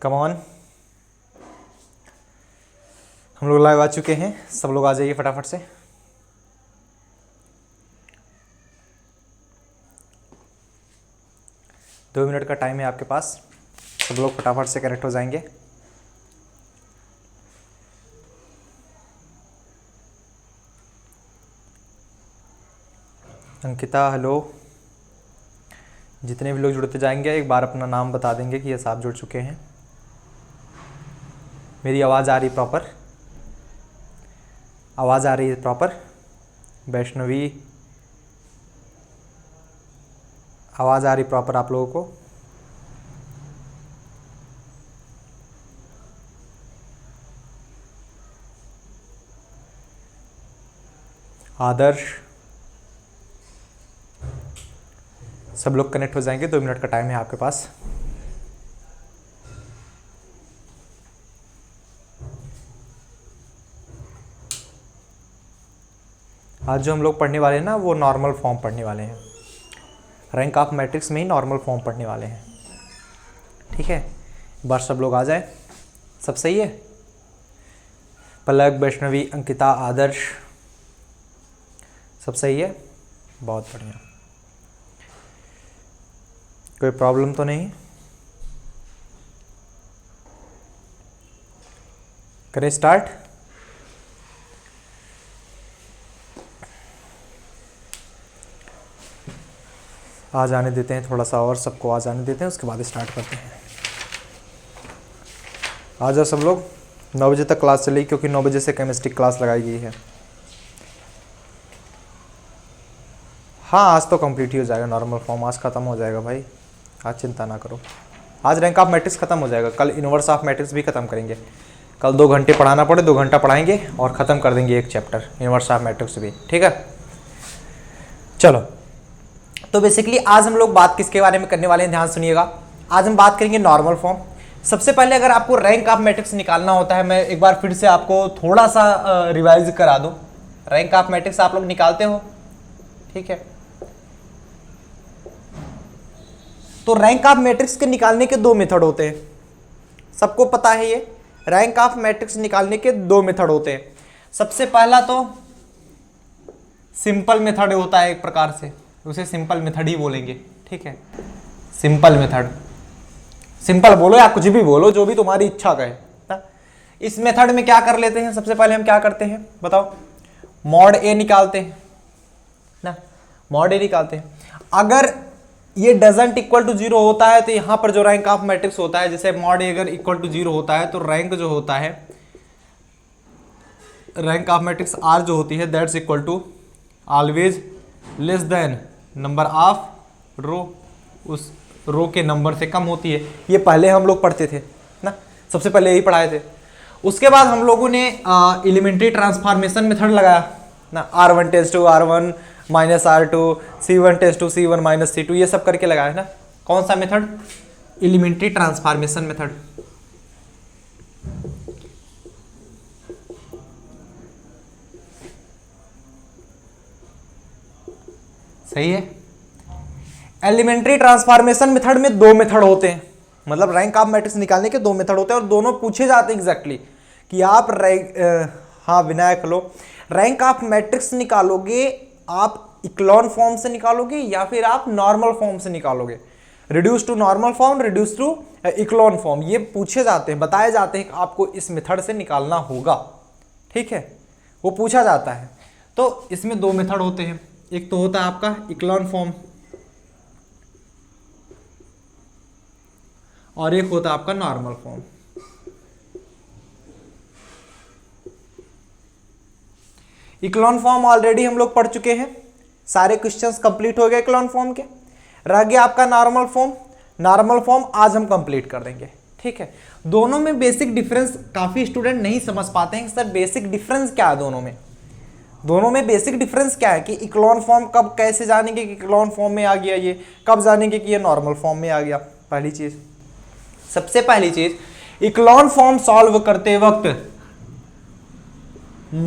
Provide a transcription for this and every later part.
Come on, हम लोग live आ चुके हैं। सब लोग आ जाइए फटाफट से। दो मिनट का टाइम है आपके पास, सब लोग फटाफट से कनेक्ट हो जाएंगे। अंकिता हेलो। जितने भी लोग जुड़ते जाएंगे एक बार अपना नाम बता देंगे कि यस आप जुड़ चुके हैं। मेरी आवाज़ आ रही प्रॉपर? आवाज़ आ रही है प्रॉपर? वैष्णवी आवाज़ आ रही प्रॉपर आप लोगों को? आदर्श, सब लोग कनेक्ट हो जाएंगे। 2 मिनट का टाइम है आपके पास। आज जो हम लोग पढ़ने वाले हैं ना वो नॉर्मल फॉर्म पढ़ने वाले हैं। रैंक ऑफ मैट्रिक्स में ही नॉर्मल फॉर्म पढ़ने वाले हैं, ठीक है। एक बार सब लोग आ जाए। सब सही है? पलक, वैष्णवी, अंकिता, आदर्श, सब सही है? बहुत बढ़िया। कोई प्रॉब्लम तो नहीं? करें स्टार्ट? आ जाने देते हैं, थोड़ा सा और सबको आ जाने देते हैं, उसके बाद स्टार्ट करते हैं। आ जाओ सब लोग। 9 बजे तक क्लास चलेगी क्योंकि 9 बजे से केमिस्ट्री क्लास लगाई गई है। हाँ आज तो कंप्लीट ही हो जाएगा नॉर्मल फॉर्म, आज ख़त्म हो जाएगा भाई, आज चिंता ना करो। आज रैंक ऑफ मैट्रिक्स ख़त्म हो जाएगा, कल इनवर्स ऑफ मैट्रिक्स भी ख़त्म करेंगे। कल 2 घंटे पढ़ाना पड़े 2 घंटा पढ़ाएंगे और ख़त्म कर देंगे एक चैप्टर इनवर्स ऑफ मैट्रिक्स भी, ठीक है। चलो तो बेसिकली आज हम लोग बात किसके बारे में करने वाले हैं, ध्यान सुनिएगा। आज हम बात करेंगे नॉर्मल फॉर्म। सबसे पहले अगर आपको रैंक ऑफ मैट्रिक्स निकालना होता है, मैं एक बार फिर से आपको थोड़ा सा रिवाइज करा दूं। रैंक ऑफ मैट्रिक्स आप लोग निकालते हो, ठीक है। तो रैंक ऑफ मैट्रिक्स के निकालने के 2 मेथड होते हैं, सबको पता है ये। रैंक ऑफ मैट्रिक्स निकालने के 2 मेथड होते हैं। सबसे पहला तो सिंपल मेथड होता है, एक प्रकार से उसे सिंपल मेथड ही बोलेंगे, ठीक है। सिंपल मेथड, सिंपल बोलो या कुछ भी बोलो, जो भी तुम्हारी इच्छा कहे। इस मेथड में क्या कर लेते हैं, सबसे पहले हम क्या करते हैं बताओ, मॉड ए निकालते हैं ना, मॉड ए निकालते हैं। अगर ये डजंट इक्वल टू 0 होता है तो यहां पर जो रैंक ऑफ मैट्रिक्स होता है, जैसे मॉड ए अगर इक्वल टू 0 होता है तो रैंक जो होता है, रैंक ऑफ मैट्रिक्स आर जो होती है that's equal to always less than number of row, उस रो के नंबर से कम होती है। ये पहले हम लोग पढ़ते थे ना, सबसे पहले यही पढ़ाए थे। उसके बाद हम लोगों ने एलिमेंट्री ट्रांसफॉर्मेशन मेथड लगाया ना, R1 tends to R1 minus R2, C1 tends to C1 minus C2, ये सब करके लगाया ना। कौन सा मेथड? Elementary transformation method. सही है। एलिमेंट्री ट्रांसफॉर्मेशन मेथड में 2 मेथड होते हैं, मतलब रैंक ऑफ मैट्रिक्स निकालने के 2 मेथड होते हैं और दोनों पूछे जाते हैं एग्जैक्टली कि आप हाँ विनायक लो, रैंक ऑफ मैट्रिक्स निकालोगे आप इक्लॉन फॉर्म से निकालोगे या फिर आप नॉर्मल फॉर्म से निकालोगे, reduce to normal form, reduce to echelon form, ये पूछे जाते हैं, बताए जाते हैं कि आपको इस मेथड से निकालना होगा, ठीक है, वो पूछा जाता है। तो इसमें 2 मेथड होते हैं, एक तो होता है आपका इक्लॉन फॉर्म और एक होता है आपका नॉर्मल फॉर्म। इक्लॉन फॉर्म ऑलरेडी हम लोग पढ़ चुके हैं, सारे क्वेश्चंस कंप्लीट हो गए इक्लॉन फॉर्म के। रह गया आपका नॉर्मल फॉर्म। नॉर्मल फॉर्म आज हम कंप्लीट कर देंगे, ठीक है। दोनों में बेसिक डिफरेंस काफी स्टूडेंट नहीं समझ पाते हैं कि सर बेसिक डिफरेंस क्या है दोनों में। दोनों में बेसिक डिफरेंस क्या है कि इक्लॉन फॉर्म कब कैसे जानेंगे कि इक्लॉन फॉर्म में आ गया, ये कब जानेंगे कि ये नॉर्मल फॉर्म में आ गया। पहली चीज, सबसे पहली चीज, इक्लॉन फॉर्म सॉल्व करते वक्त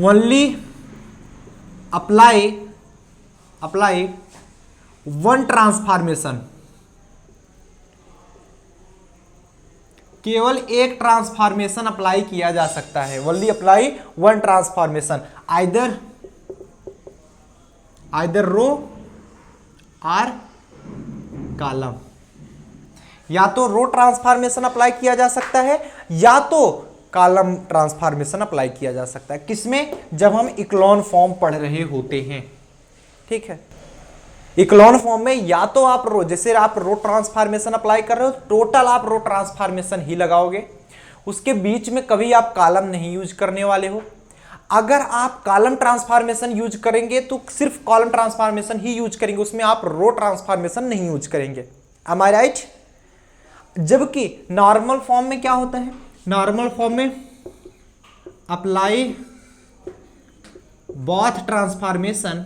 ओनली अप्लाई वन ट्रांसफॉर्मेशन। केवल एक ट्रांसफॉर्मेशन अप्लाई किया जा सकता है, only apply one transformation, either row or column. या तो रो ट्रांसफॉर्मेशन अप्लाई किया जा सकता है या तो कॉलम ट्रांसफॉर्मेशन अप्लाई किया जा सकता है। किसमें? जब हम इक्लोन फॉर्म पढ़ रहे होते हैं। ठीक है, इक्लोन फॉर्म में या तो आप रो, जैसे आप रो ट्रांसफॉर्मेशन अप्लाई कर रहे हो, टोटल आप रो ट्रांसफॉर्मेशन ही लगाओगे, उसके बीच में कभी आप कॉलम नहीं यूज करने वाले हो। अगर आप कॉलम ट्रांसफॉर्मेशन यूज करेंगे तो सिर्फ कॉलम ट्रांसफॉर्मेशन ही यूज करेंगे, उसमें आप रो ट्रांसफॉर्मेशन नहीं यूज करेंगे। एम आई राइट? जबकि नॉर्मल फॉर्म में क्या होता है? नॉर्मल फॉर्म में apply both transformation,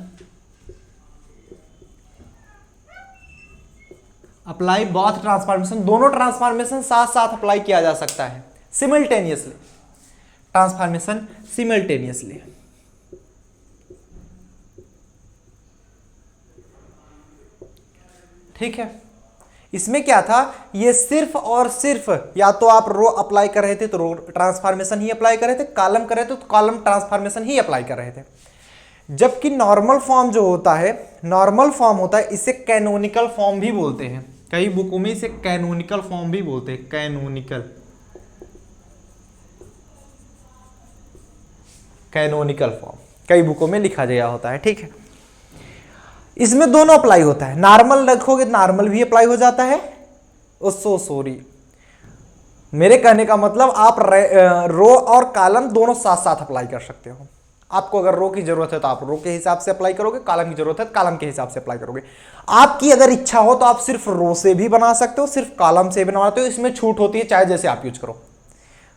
apply both transformation, दोनों ट्रांसफॉर्मेशन साथ साथ अप्लाई किया जा सकता है, सिमल्टेनियसली, ट्रांसफॉर्मेशन सिमल्टेनियसली। ठीक है, इसमें क्या था, ये सिर्फ और सिर्फ या तो आप रो अप्लाई कर रहे थे तो रो ट्रांसफॉर्मेशन ही अप्लाई कर रहे थे, कॉलम कर रहे थे तो कॉलम ट्रांसफॉर्मेशन ही अप्लाई कर रहे थे। जबकि नॉर्मल फॉर्म जो होता है, नॉर्मल फॉर्म होता है, इसे कैनोनिकल फॉर्म भी बोलते हैं, कई बुकों में इसे कैनोनिकल फॉर्म भी बोलते हैं, कैनोनिकल फॉर्म कई बुकों में लिखा गया होता है। ठीक है, इसमें दोनों अप्लाई होता है, नॉर्मल रखोगे नॉर्मल भी अप्लाई हो जाता है, सॉरी मेरे कहने का मतलब आप रो और कॉलम दोनों साथ साथ अप्लाई कर सकते हो। आपको अगर रो की जरूरत है तो आप रो के हिसाब से अप्लाई करोगे, कॉलम की जरूरत है तो कॉलम के हिसाब से अप्लाई करोगे। आपकी अगर इच्छा हो तो आप सिर्फ रो से भी बना सकते हो, सिर्फ कॉलम से भी बनाते हो, इसमें छूट होती है, चाहे जैसे आप यूज करो।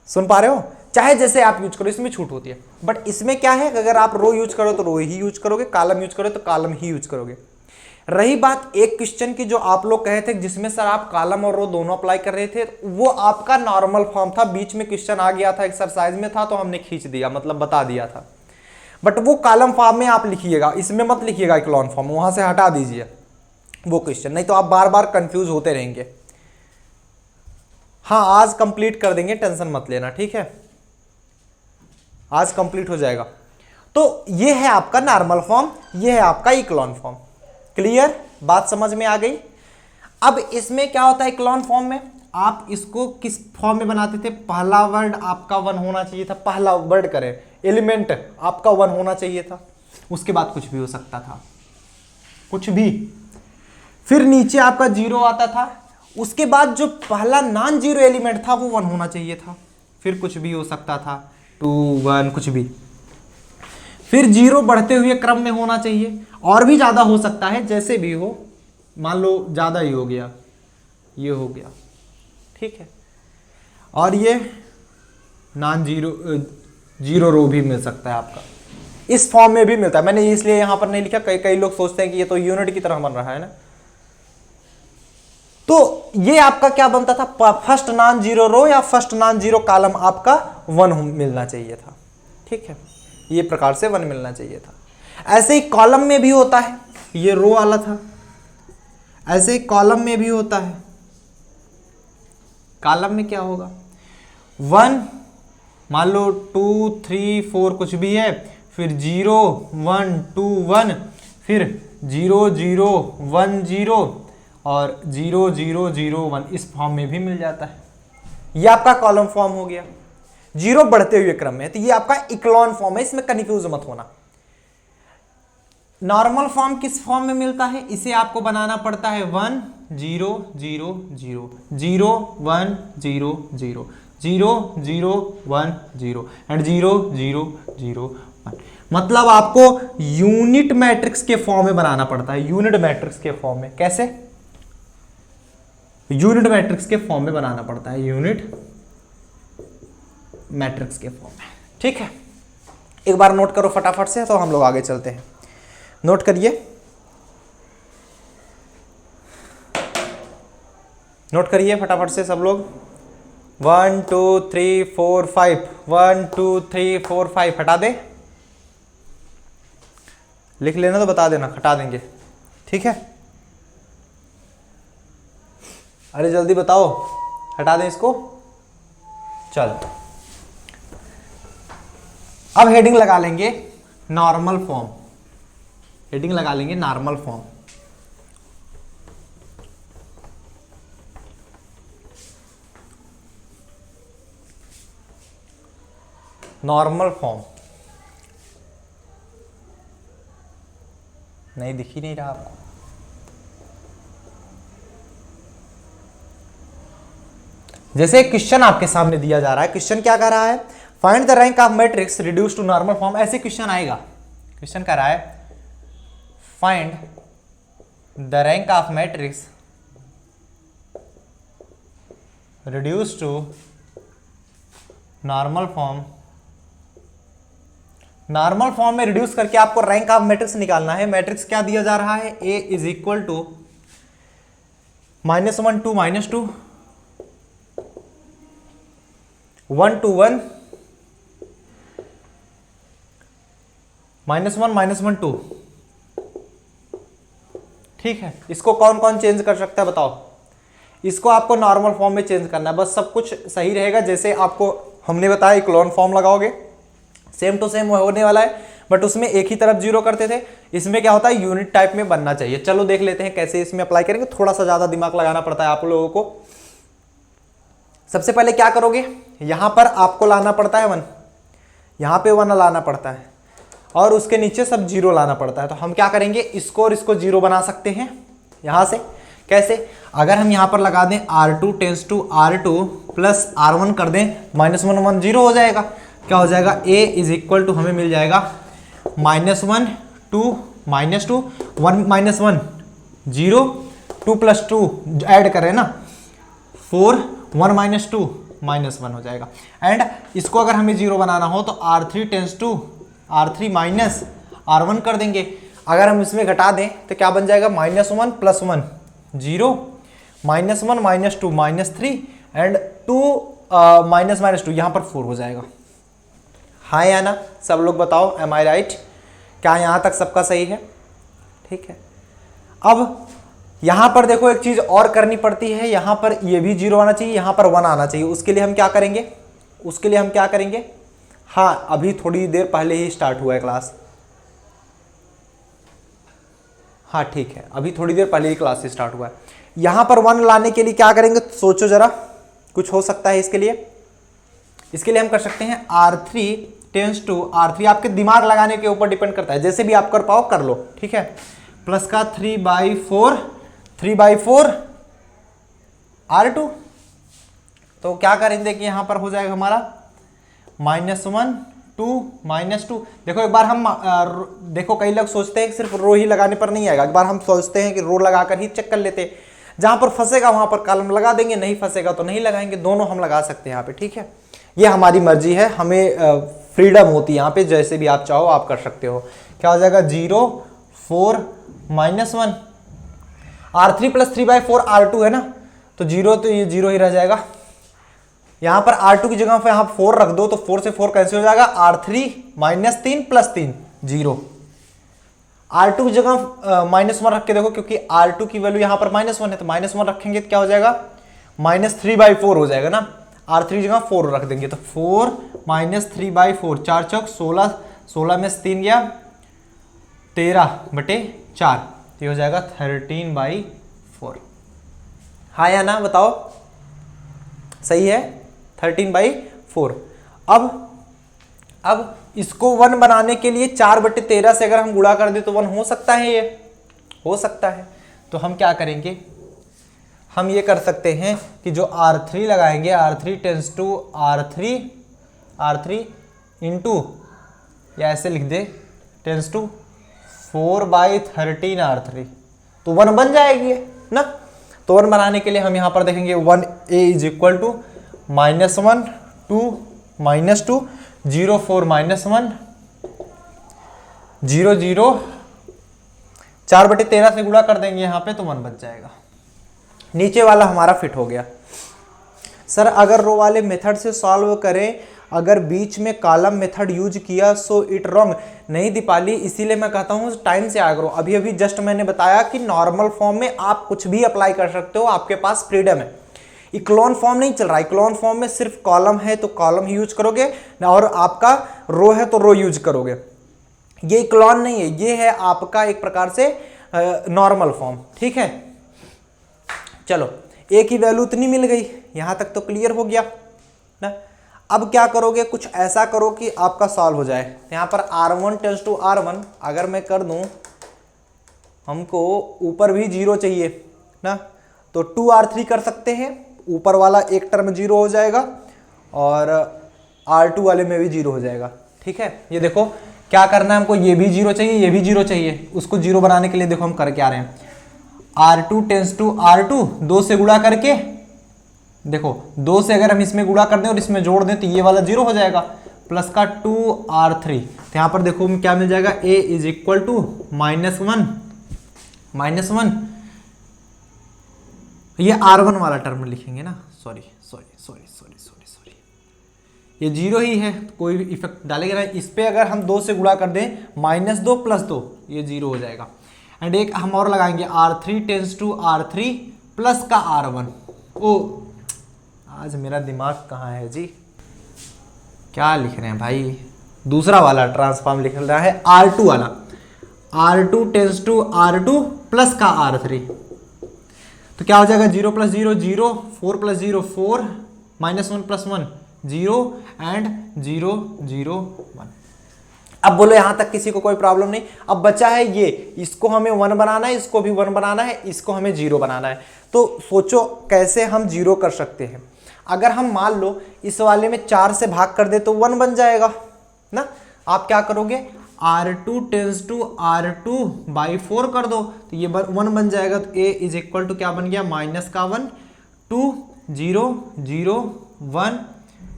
सुन पा रहे हो? चाहे जैसे आप यूज करो, इसमें छूट होती है। बट इसमें क्या है, अगर आप रो यूज करो तो रो ही यूज करोगे, कॉलम यूज करो तो कॉलम ही यूज करोगे। रही बात एक क्वेश्चन की जो आप लोग कहे थे जिसमें सर आप कॉलम और रो दोनों अप्लाई कर रहे थे, वो आपका नॉर्मल फॉर्म था, बीच में क्वेश्चन आ गया था, एक्सरसाइज में था तो हमने खींच दिया, मतलब बता दिया था। बट वो कॉलम फॉर्म में आप लिखिएगा, इसमें मत लिखिएगा इक्लोन फॉर्म, वहां से हटा दीजिए वो क्वेश्चन, नहीं तो आप बार बार कंफ्यूज होते रहेंगे। हाँ, आज कंप्लीट कर देंगे, टेंशन मत लेना, ठीक है, आज कंप्लीट हो जाएगा। तो ये है आपका नॉर्मल फॉर्म, ये है आपका इक्लोन फॉर्म। क्लियर? बात समझ में आ गई? अब इसमें क्या होता है, इक्लोन फॉर्म में आप इसको किस फॉर्म में बनाते थे? पहला वर्ड आपका 1 होना चाहिए था, पहला वर्ड करें, एलिमेंट आपका 1 होना चाहिए था, उसके बाद कुछ भी हो सकता था, कुछ भी। फिर नीचे आपका 0 आता था, उसके बाद जो पहला नॉन जीरो एलिमेंट था वो 1 होना चाहिए था, फिर कुछ भी हो सकता था, 2 1 कुछ भी। फिर 0 बढ़ते हुए क्रम में होना चाहिए, और भी ज्यादा हो सकता है, जैसे भी हो, मान लो ज्यादा ही हो गया, ये हो गया, ठीक है। और ये नॉन जीरो रो भी मिल सकता है आपका, इस फॉर्म में भी मिलता है। मैंने इसलिए यहां पर नहीं लिखा, कई लोग सोचते हैं कि ये तो यूनिट की तरह बन रहा है ना। तो ये आपका क्या बनता था, फर्स्ट नॉन जीरो रो या फर्स्ट नॉन जीरो कॉलम आपका 1 मिलना चाहिए था, ठीक है, ये प्रकार से 1 मिलना चाहिए था। ऐसे ही कॉलम में भी होता है, ये रो वाला था, ऐसे ही कॉलम में भी होता है। कॉलम में क्या होगा, 1 मान लो 2 3 4 कुछ भी है, फिर 0 1 2 1, फिर 0 0 1 0 और 0 0 0 1, इस फॉर्म में भी मिल जाता है। ये आपका कॉलम फॉर्म हो गया, 0 बढ़ते हुए क्रम में, तो ये आपका इक्लोन फॉर्म है, इसमें कंफ्यूज मत होना। नॉर्मल फॉर्म किस फॉर्म में मिलता है, इसे आपको बनाना पड़ता है 1 0 0 0 0 1 0 0 0 0 1 0 एंड 0 0 0 1। मतलब आपको यूनिट मैट्रिक्स के फॉर्म में बनाना पड़ता है, यूनिट मैट्रिक्स के फॉर्म में। कैसे? यूनिट मैट्रिक्स के फॉर्म में बनाना पड़ता है, यूनिट मैट्रिक्स के फॉर्म में, ठीक है। एक बार नोट करो फटाफट से, तो हम लोग आगे चलते हैं। नोट करिए, नोट करिए फटाफट से सब लोग। 1 2 3 4 5, 1 2 3 4 5 हटा दे, लिख लेना तो बता देना, हटा देंगे, ठीक है। अरे जल्दी बताओ, हटा दें इसको, चलो अब हेडिंग लगा लेंगे नॉर्मल फॉर्म, हेडिंग लगा लेंगे नॉर्मल फॉर्म। नॉर्मल फॉर्म नहीं दिख ही नहीं रहा आपको। जैसे एक क्वेश्चन आपके सामने दिया जा रहा है, क्वेश्चन क्या कर रहा है, find the rank of matrix reduce to normal form. ऐसे क्वेश्चन आएगा, क्वेश्चन कर रहा है find the rank of matrix reduce to normal form. Normal form में रिड्यूस करके आपको रैंक ऑफ मैट्रिक्स निकालना है। मैट्रिक्स क्या दिया जा रहा है, ए इज इक्वल टू -1 2 -2 1 2 1 -1 -1 2। ठीक है, इसको कौन कौन चेंज कर सकता है बताओ। इसको आपको नॉर्मल फॉर्म में चेंज करना है, बस सब कुछ सही रहेगा। जैसे आपको हमने बताया इक्लोन फॉर्म लगाओगे, सेम टू सेम होने वाला है, बट उसमें एक ही तरफ जीरो करते थे, इसमें क्या होता है यूनिट टाइप में बनना चाहिए। चलो देख लेते हैं कैसे इसमें अप्लाई करेंगे। थोड़ा सा ज्यादा दिमाग लगाना पड़ता है आप लोगों को। सबसे पहले क्या करोगे, यहां पर आपको लाना पड़ता है 1, यहां पे 1 लाना पड़ता है और उसके नीचे सब जीरो लाना पड़ता है। तो हम क्या करेंगे, इसको और इसको जीरो बना सकते हैं यहां से। कैसे, अगर हम यहां पर लगा दें R2 tends to R2 plus R1 कर दें, -1 1 0 हो जाएगा। क्या हो जाएगा, A इज इक्वल टू हमें मिल जाएगा -1 2 -2 1 -1 0 2 + 2 ऐड करें ना 4 1 - 2 -1 हो जाएगा। एंड इसको अगर हमें जीरो बनाना हो तो R3 tends to R3 minus R1 कर देंगे। अगर हम इसमें घटा दें तो क्या बन जाएगा, -1 + 1 0 -1 -2 -3 एंड 2 -2 यहाँ पर 4 हो जाएगा। हाँ या ना, सब लोग बताओ, एम आई राइट? क्या यहाँ तक सबका सही है? ठीक है। अब यहाँ पर देखो एक चीज़ और करनी पड़ती है, यहाँ पर ये भी जीरो आना चाहिए, यहाँ पर 1 आना चाहिए। उसके लिए हम क्या करेंगे, उसके लिए हम क्या करेंगे, हाँ अभी थोड़ी देर पहले ही स्टार्ट हुआ है क्लास। हाँ ठीक है, अभी थोड़ी देर पहले ही क्लास स्टार्ट हुआ है। यहाँ पर 1 लाने के लिए क्या करेंगे, सोचो जरा, कुछ हो सकता है इसके लिए। इसके लिए हम कर सकते हैं R3 टेंस टू R3, आपके दिमाग लगाने के ऊपर डिपेंड करता है, जैसे भी आप कर पाओ कर लो। ठीक है, प्लस का 3/4 R2। तो क्या करेंगे कि यहाँ पर हो जाएगा हमारा -1 2 -2। देखो एक बार हम देखो कई लोग सोचते हैं कि सिर्फ रो ही लगाने पर नहीं आएगा, एक बार हम सोचते हैं कि रो लगाकर ही चेक कर लेते हैं, जहां पर फंसेगा वहां पर कॉलम लगा देंगे, नहीं फंसेगा तो नहीं लगाएंगे, दोनों हम लगा सकते हैं यहाँ पे। ठीक है, ये हमारी मर्जी है, हमें फ्रीडम होती है यहाँ पे, जैसे भी आप चाहो आप कर सकते हो। क्या हो जाएगा, 0 4 -1 R3 + 3/4 R2 है ना, तो 0 तो ये 0 ही रह जाएगा। यहाँ पर R2 की जगह पे यहाँ 4 रख दो तो 4 से 4 कैंसिल हो जाएगा, R3 -3 + 3 0। R2 की जगह -1 रख के देखो, क्योंकि R2 की वैल्यू यहाँ पर -1 है, तो -1 रखेंगे तो क्या हो जाएगा, -3/4 हो जाएगा ना। R3 की जगह 4 रख देंगे तो 4 -3/4, 4 चौक 16, 16 में से 3 गया 13/4, तो हो जाएगा 13/4। हाँ या ना बताओ, सही है 13/4। अब इसको 1 बनाने के लिए 4/13 से अगर हम गुणा कर दे तो 1 हो सकता है, ये हो सकता है। तो हम क्या करेंगे, हम ये कर सकते हैं कि जो R3 लगाएंगे, R3 tends to R3 into, या ऐसे लिख दे, टेंस टू 4/13 R3, तो 1 बन जाएगी है ना। तो 1 बनाने के लिए हम यहाँ पर देखेंगे 1A इज इक्वल टू -1 2 -2 0 4 -1 0 0, 4/13 से गुणा कर देंगे यहाँ पे तो 1 बच जाएगा। नीचे वाला हमारा फिट हो गया। सर अगर रो वाले मेथड से सॉल्व करें, अगर बीच में कॉलम मेथड यूज किया सो इट रॉन्ग। नहीं दीपाली, इसीलिए मैं कहता हूँ टाइम से आया करो। अभी अभी जस्ट मैंने बताया कि नॉर्मल फॉर्म में आप कुछ भी अप्लाई कर सकते हो, आपके पास फ्रीडम है। इक्लोन फॉर्म नहीं चल रहा, इक्लोन फॉर्म में सिर्फ कॉलम है तो कॉलम ही यूज करोगे ना, और आपका रो है तो रो यूज करोगे। ये इक्लोन नहीं है, ये है आपका एक प्रकार से नॉर्मल फॉर्म, ठीक है। चलो ए की वैल्यू इतनी मिल गई, यहां तक तो क्लियर हो गया ना। अब क्या करोगे, कुछ ऐसा करो कि आपका सॉल्व हो जाए। यहाँ पर R1 टेंस टू R1 अगर मैं कर दूं, हमको ऊपर भी 0 चाहिए ना, तो 2R3 कर सकते हैं, ऊपर वाला एक टर्म 0 हो जाएगा और R2 वाले में भी 0 हो जाएगा, ठीक है। ये देखो क्या करना है हमको, ये भी 0 चाहिए, ये भी 0 चाहिए। उसको 0 बनाने के लिए देखो हम कर क्या रहे हैं, R2 टेंस टू R2 2 से गुणा करके, देखो 2 से अगर हम इसमें गुणा कर दें और इसमें जोड़ दें तो ये वाला 0 हो जाएगा, प्लस का 2R3। तो यहाँ पर देखो क्या मिल जाएगा, A इज इक्वल टू -1, ये R1 वाला टर्म लिखेंगे ना, सॉरी, ये 0 ही है, कोई भी इफेक्ट डालेगा ना। इस पे अगर हम 2 से गुणा कर दें, -2 + 2, ये 0 हो जाएगा। एंड एक हम और लगाएंगे, R3 tends to R3 plus का R1। ओ आज मेरा दिमाग कहाँ है जी, क्या लिख रहे हैं भाई, दूसरा वाला ट्रांसफॉर्म लिख रहा है, R2 वाला, R2 tends to R2 plus का R3। तो क्या हो जाएगा, 0 + 0 0, 4 + 0 4, -1 + 1 0 एंड 0 0 1। अब बोलो यहां तक किसी को कोई प्रॉब्लम नहीं। अब बचा है ये, इसको हमें 1 बनाना है, इसको भी 1 बनाना है, इसको हमें 0 बनाना है। तो सोचो कैसे हम 0 कर सकते हैं। अगर हम मान लो इस वाले में 4 से भाग कर दे तो 1 बन जाएगा ना। आप क्या करोगे, R2 tends to R2 by 4 कर दो तो ये 1 बन जाएगा। तो A इज इक्वल टू क्या बन गया, -1 2 0 0 1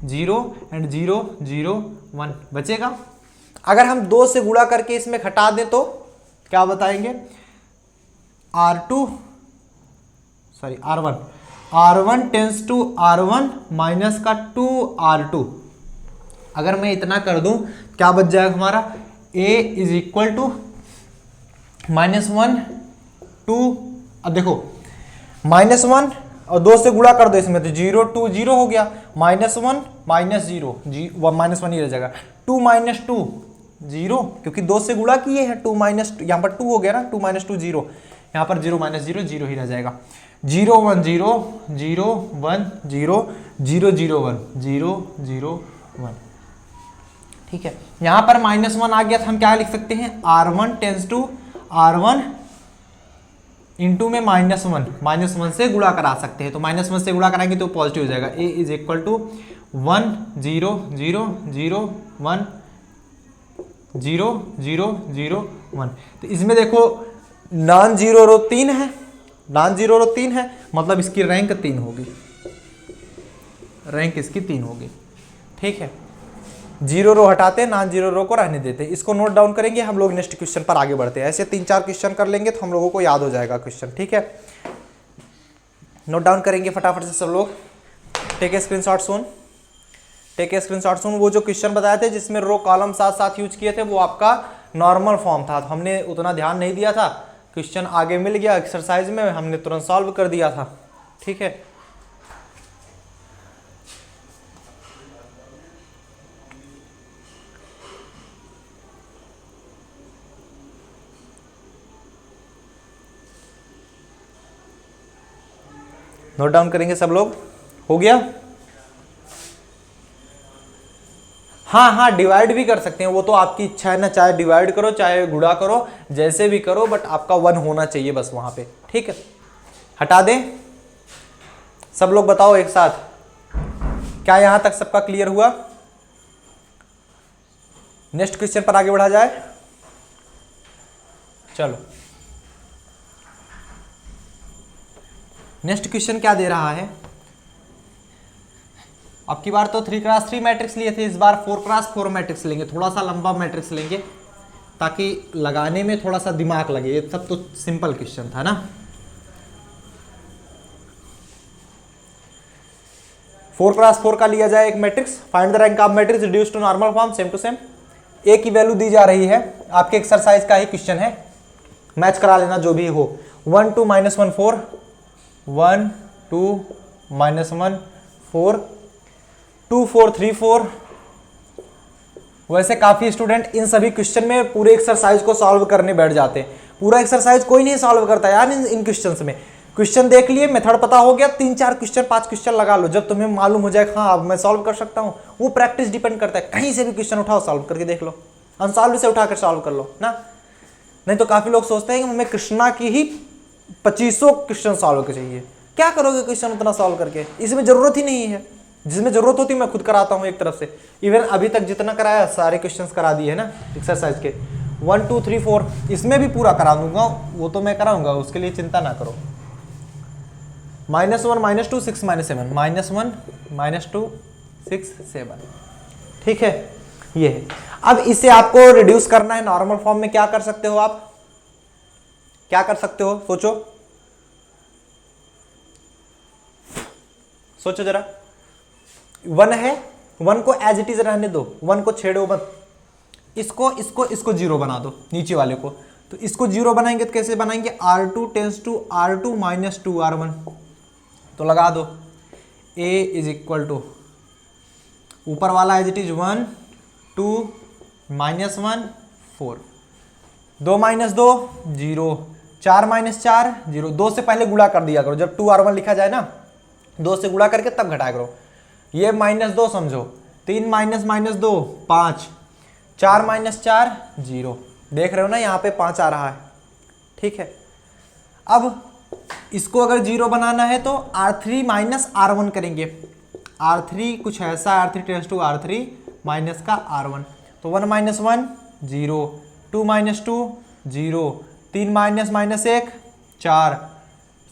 0 एंड 0 0 1 बचेगा। अगर हम 2 से गुणा करके इसमें घटा दें तो क्या बताएंगे, R1 tends to R1 minus का 2R2। अगर मैं इतना कर दूं क्या बच जाएगा हमारा, A इज इक्वल टू -1 2। अब देखो -1 और 2 से गुणा कर दो इसमें तो 0 2 0 हो गया, -1 -0 -1 ही रह जाएगा, 2 - 2 0, क्योंकि 2 से गुणा किए हैं, 2 - यहाँ पर 2 हो गया ना, 2 - 2 0, यहाँ पर 0 - 0 0 ही रह जाएगा। 0 1 0 0 1 0 0 0 1 0 0 1, ठीक है। यहाँ पर -1 आ गया तो हम क्या लिख सकते हैं, R1 tends to R1 into में -1 से गुणा करा सकते हैं। तो -1 से गुणा कराएंगे तो पॉजिटिव हो जाएगा। A is equal to 1 0 0 0 1 0 0 0 1। तो इसमें देखो नॉन जीरो रो 3 है, नॉन जीरो रो 3 है, मतलब इसकी रैंक 3 होगी, रैंक इसकी 3 होगी, ठीक है। जीरो रो हटाते, नॉन जीरो रो को रहने देते। इसको नोट डाउन करेंगे, हम लोग नेक्स्ट क्वेश्चन पर आगे बढ़ते हैं। ऐसे 3-4 क्वेश्चन कर लेंगे तो हम लोगों को याद हो जाएगा क्वेश्चन, ठीक है। नोट डाउन करेंगे फटाफट से सब लोग। Take a screenshot soon, take a screenshot soon. वो जो क्वेश्चन बताए थे जिसमें रो कॉलम साथ साथ यूज किए थे वो आपका नॉर्मल फॉर्म था, तो हमने उतना ध्यान नहीं दिया था। क्वेश्चन आगे मिल गया एक्सरसाइज में, हमने तुरंत सॉल्व कर दिया था, ठीक है। नोट डाउन करेंगे सब लोग, हो गया। हाँ, डिवाइड भी कर सकते हैं, वो तो आपकी इच्छा है ना, चाहे डिवाइड करो चाहे गुणा करो, जैसे भी करो, बट आपका 1 होना चाहिए बस वहां पे, ठीक है। हटा दें, सब लोग बताओ एक साथ, क्या यहां तक सबका क्लियर हुआ? नेक्स्ट क्वेश्चन पर आगे बढ़ा जाए, चलो। नेक्स्ट क्वेश्चन क्या दे रहा है, अब की बार तो 3x3 मैट्रिक्स लिए थे, इस बार 4x4 मैट्रिक्स लेंगे, थोड़ा सा लंबा मैट्रिक्स लेंगे ताकि लगाने में थोड़ा सा दिमाग लगे। ये सब तो सिंपल क्वेश्चन था ना। फोर क्रॉस 4 का लिया जाए एक matrix, find the rank of matrix reduce to normal form, same to same. A की वैल्यू दी जा रही है, आपके एक्सरसाइज का ही क्वेश्चन है, मैच करा लेना जो भी हो। 1 2 -1 4 1 2 -1 4 2 4 3 4। वैसे काफी स्टूडेंट इन सभी क्वेश्चन में पूरे एक्सरसाइज को सॉल्व करने बैठ जाते हैं। पूरा एक्सरसाइज कोई नहीं सॉल्व करता यार इन क्वेश्चंस में। क्वेश्चन देख लिए, मेथड पता हो गया, 3-4 क्वेश्चन 5 क्वेश्चन लगा लो, जब तुम्हें मालूम हो जाएगा हाँ अब मैं सॉल्व कर सकता हूँ। वो प्रैक्टिस डिपेंड करता है, कहीं से भी क्वेश्चन उठाओ सॉल्व करके देख लो, अनसॉल्व से उठाकर सॉल्व कर लो ना। नहीं तो काफी लोग सोचते हैं कि हमें कृष्णा की ही 2500 क्वेश्चन सॉल्व के चाहिए। क्या करोगे क्वेश्चन उतना सॉल्व करके, इसमें जरूरत ही नहीं है। जिसमें जरूरत होती है मैं खुद कराता हूँ एक तरफ से। इवन अभी तक जितना कराया सारे क्वेश्चंस करा दिए है ना एक्सरसाइज के, 1 2 3 4 इसमें भी पूरा करा दूंगा, वो तो मैं कराऊंगा, उसके लिए चिंता ना करो। -1 -2 6 -7 -1 -2 6 7 ठीक है, ये है। अब इसे आपको रिड्यूस करना है नॉर्मल फॉर्म में। क्या कर सकते हो आप, क्या कर सकते हो, सोचो सोचो जरा। 1 है, 1 को एज इट इज रहने दो, 1 को छेड़ो मत, इसको 0 बना दो नीचे वाले को। तो इसको 0 बनाएंगे तो कैसे बनाएंगे, R2 tends to R2 -2 R1। तो लगा दो A इज इक्वल टू ऊपर वाला एज इट इज 1 2 -1 4 2 -2 0 4 -4 0। 2 से पहले गुणा कर दिया करो, जब 2R1 लिखा जाए ना 2 से गुणा करके तब घटाया करो। ये -2 समझो, 3 -2 5 4 -4 0। देख रहे हो ना यहाँ पे 5 आ रहा है, ठीक है। अब इसको अगर 0 बनाना है तो R3 -R1 करेंगे। R3 कुछ ऐसा, R3 tends to R3 minus का R1। तो 1 -1 0 2 -2 0 3 -1 4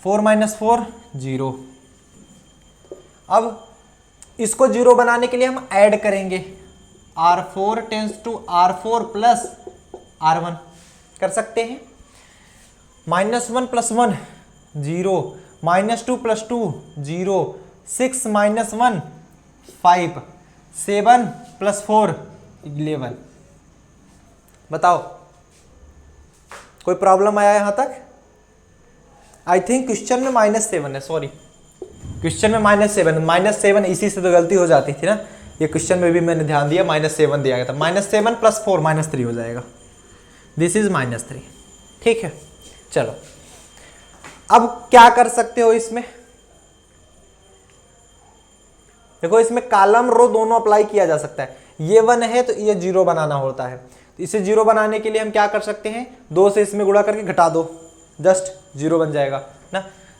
4 -4 0। अब इसको 0 बनाने के लिए हम ऐड करेंगे, R4 tense to R4 plus R1 कर सकते हैं। -1 + 1 0 -2 + 2 0 6 - 1 5 7 + 4 11। बताओ कोई प्रॉब्लम आया यहां तक? आई थिंक क्वेश्चन में -7 है, सॉरी क्वेश्चन में -7 इसी से तो गलती हो जाती थी ना। ये क्वेश्चन में भी मैंने ध्यान दिया, -7 दिया गया था। -7 + 4 -3 हो जाएगा, दिस इज -3, ठीक है। चलो अब क्या कर सकते हो इसमें, देखो इसमें कॉलम रो दोनों अप्लाई किया जा सकता है। ये 1 है तो ये 0 बनाना होता है, तो इसे 0 बनाने के लिए हम क्या कर सकते हैं, 2 से इसमें गुणा करके घटा दो, जस्ट 0 बन जाएगा ना।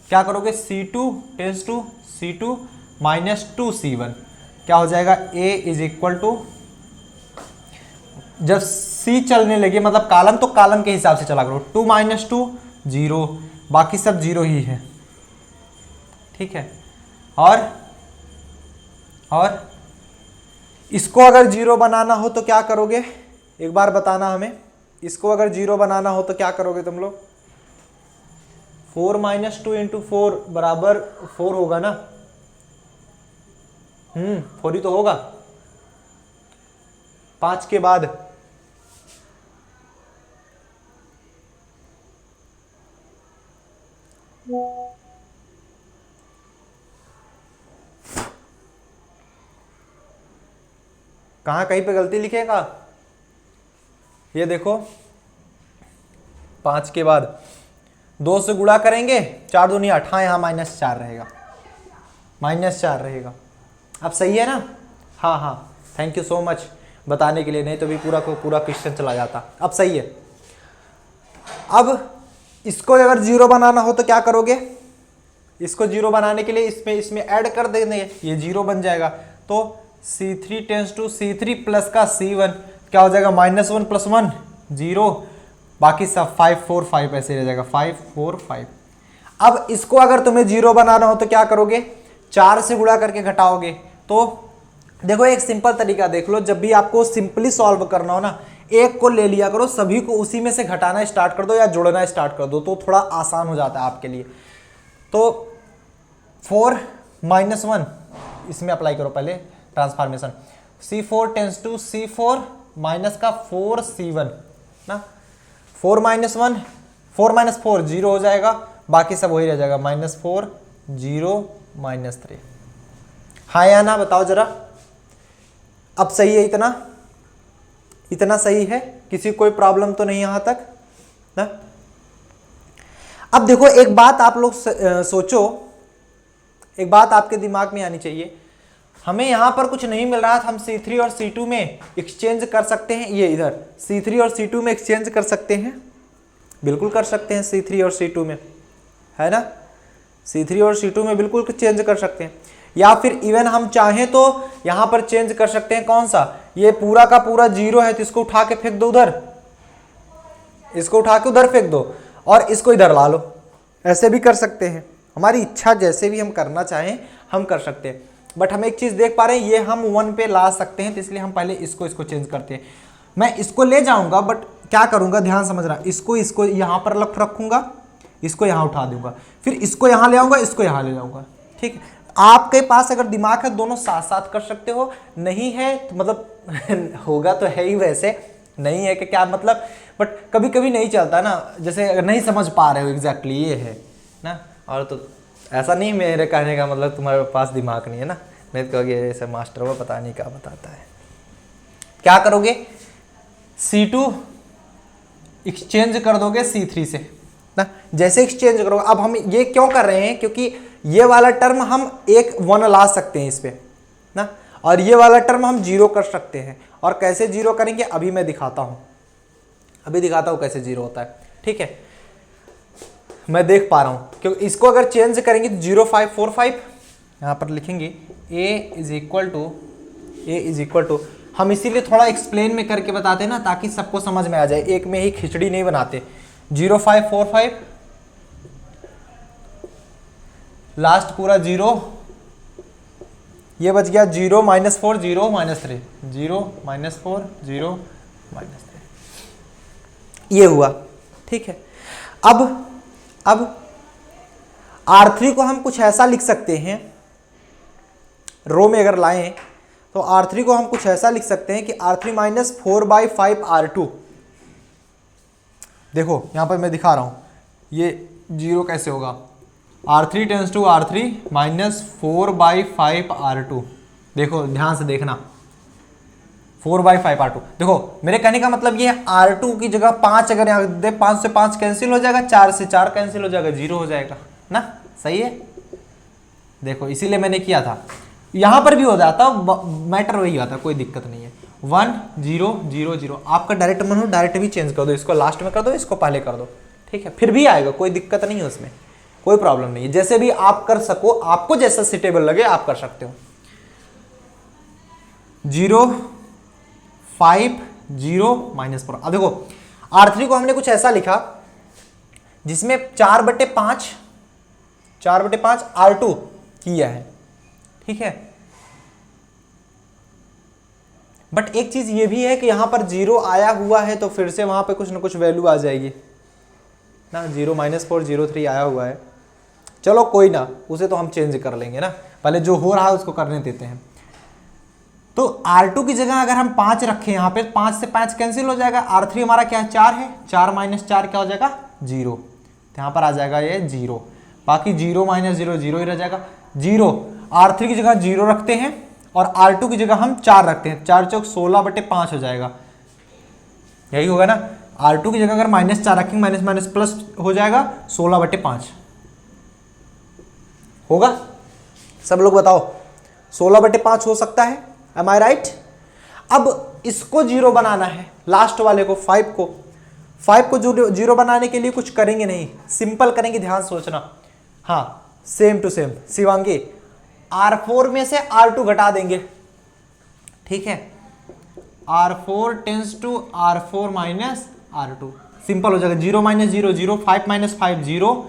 क्या करोगे, C2 tense to C2 -2 C1 क्या हो जाएगा, A इज इक्वल टू, जब C चलने लगे मतलब कॉलम तो कॉलम के हिसाब से चला करो, 2 -2 0 बाकी सब 0 ही है, ठीक है। और इसको अगर 0 बनाना हो तो क्या करोगे, एक बार बताना हमें। इसको अगर 0 बनाना हो तो क्या करोगे तुम लोग, 4 - 2 × 4 बराबर 4 होगा ना, 4 ही तो होगा 5 के बाद। कहाँ कहीं पे गलती लिखेगा, ये देखो 5 के बाद 2 से गुणा करेंगे, 4 दूनी 8, हाँ यहाँ -4 रहेगा, -4 रहेगा। अब सही है ना, हाँ हाँ थैंक यू सो मच बताने के लिए, नहीं तो भी पूरा को पूरा क्वेश्चन चला जाता। अब सही है। अब इसको अगर 0 बनाना हो तो क्या करोगे, इसको 0 बनाने के लिए इसमें ऐड कर देंगे, ये 0 बन जाएगा। तो C3 tense to C3 plus का C1 क्या हो जाएगा, -1 + 1 0 बाकी सब 5 4 5 ऐसे रह जाएगा, 5 4 5। अब इसको अगर तुम्हें 0 बनाना हो तो क्या करोगे, 4 से गुणा करके घटाओगे। तो देखो एक सिंपल तरीका देख लो, जब भी आपको सिंपली सॉल्व करना हो ना, एक को ले लिया करो, सभी को उसी में से घटाना स्टार्ट कर दो या जोड़ना स्टार्ट कर दो, तो थोड़ा आसान हो जाता है आपके लिए। तो 4 - 1 इसमें अप्लाई करो पहले transformation, C4 tense to C4 minus का 4 C1 ना, 4 - 1 4 - 4 0 हो जाएगा, बाकी सब वही रह जाएगा, -4 0 -3। हाँ या ना बताओ जरा। अब सही है इतना? इतना सही है? किसी कोई प्रॉब्लम तो नहीं यहां तक ना? अब देखो एक बात आप लोग सोचो, एक बात आपके दिमाग में आनी चाहिए। हमें यहां पर कुछ नहीं मिल रहा था, हम C3 और C2 में एक्सचेंज कर सकते हैं। ये इधर C3 और C2 में एक्सचेंज कर सकते हैं, बिल्कुल कर सकते हैं C3 और C2 में, है ना? C3 और C2 में बिल्कुल चेंज कर सकते हैं। या फिर इवन हम चाहें तो यहां पर चेंज कर सकते हैं। कौन सा? ये पूरा का पूरा 0 है तो इसको उठा के फेंक दो उधर, इसको उठा के उधर फेंक दो और इसको इधर ला लो। ऐसे भी कर सकते हैं, हमारी इच्छा जैसे भी हम करना चाहें हम कर सकते हैं। बट हम एक चीज देख पा रहे हैं, ये हम 1 पे ला सकते हैं, तो इसलिए हम पहले इसको चेंज करते हैं। मैं इसको ले जाऊंगा बट क्या करूंगा, ध्यान समझना, इसको यहां पर रखूंगा, इसको यहां उठा दूंगा, फिर इसको यहां ले आऊंगा, इसको यहां ले जाऊंगा। ठीक है, आपके पास अगर दिमाग है दोनों साथ साथ कर सकते हो, नहीं है तो मतलब होगा तो है ही, वैसे नहीं है कि क्या मतलब, बट कभी कभी नहीं चलता ना, जैसे अगर नहीं समझ पा रहे हो एग्जैक्टली ये है ना। और तो ऐसा नहीं मेरे कहने का मतलब तुम्हारे पास दिमाग नहीं है ना, नहीं तो कहोगे ऐसे मास्टर वो पता नहीं क्या बताता है। क्या करोगे, C2 एक्सचेंज कर दोगे C3 से ना। जैसे एक्सचेंज करोगे, अब हम ये क्यों कर रहे हैं, क्योंकि ये वाला टर्म हम एक 1 ला सकते हैं इस पे ना, और ये वाला टर्म हम 0 कर सकते हैं। और कैसे 0 करेंगे अभी मैं दिखाता हूं, अभी दिखाता हूं कैसे 0 होता है। ठीक है, मैं देख पा रहा हूं, क्योंकि इसको अगर चेंज करेंगे तो 0545 यहां पर लिखेंगे a इज इक्वल टू, हम इसीलिए थोड़ा एक्सप्लेन में करके बताते हैं ना, ताकि सबको समझ में आ जाए, एक में ही खिचड़ी नहीं बनाते। 0545 लास्ट पूरा 0, ये बच गया 0 -4 0 -3 0 -4 0 -3, ये हुआ। ठीक है, अब R3 को हम कुछ ऐसा लिख सकते हैं, रो में अगर लाएं तो R3 को हम कुछ ऐसा लिख सकते हैं कि R3 - 4/5 R2। देखो यहां पर मैं दिखा रहा हूं ये 0 कैसे होगा, R3 tends to R3 -4/5 R2। देखो ध्यान से देखना, 4/5 R2। देखो मेरे कहने का मतलब ये R2 की जगह 5 अगर यहाँ दे, 5 से 5 कैंसिल हो जाएगा, 4 से 4 कैंसिल हो जाएगा, 0 हो जाएगा ना। सही है, देखो इसीलिए मैंने किया था, यहां पर भी हो जाता, मैटर वही आता, कोई दिक्कत नहीं है। 1 0 0 0, आपका डायरेक्ट मन हो डायरेक्ट भी चेंज कर दो, इसको लास्ट में कर दो, इसको पहले कर दो। ठीक है, फिर भी आएगा, कोई दिक्कत नहीं है उसमें, कोई प्रॉब्लम नहीं है। जैसे भी आप कर सको, आपको जैसा सुटेबल लगे आप कर सकते हो। 0 5 0 -4। अब देखो R3 को हमने कुछ ऐसा लिखा जिसमें 4/5 R2 किया है। ठीक है, बट एक चीज ये भी है कि यहां पर 0 आया हुआ है तो फिर से वहां पे कुछ ना कुछ वैल्यू आ जाएगी ना। 0 -4 0 3 आया हुआ है, चलो कोई ना, उसे तो हम चेंज कर लेंगे ना, पहले जो हो रहा है उसको करने देते हैं। तो R2 की जगह अगर हम 5 रखें यहाँ पे, 5 से 5 कैंसिल हो जाएगा, R3 हमारा क्या है 4 है, 4 - 4 क्या हो जाएगा 0, तो यहाँ पर आ जाएगा ये 0, बाकी 0 - 0 0 ही रह जाएगा। 0 R3 की जगह 0 रखते हैं और R2 की जगह हम 4 रखते हैं, 4 चौक 16/5 हो जाएगा, यही होगा ना। R2 की जगह अगर -4 रखेंगे, माइनस माइनस प्लस हो जाएगा 16/5 होगा। सब लोग बताओ 16/5 हो सकता है, एम आई राइट। अब इसको 0 बनाना है, लास्ट वाले को 5 को 0 बनाने के लिए कुछ करेंगे नहीं, सिंपल करेंगे, ध्यान सोचना। हाँ same to same Shivangi, R4 में से R2 घटा देंगे। ठीक है, R4 tense to R4 - R2, simple हो जाएगा। 0 - 0 0, 5 - 5 0,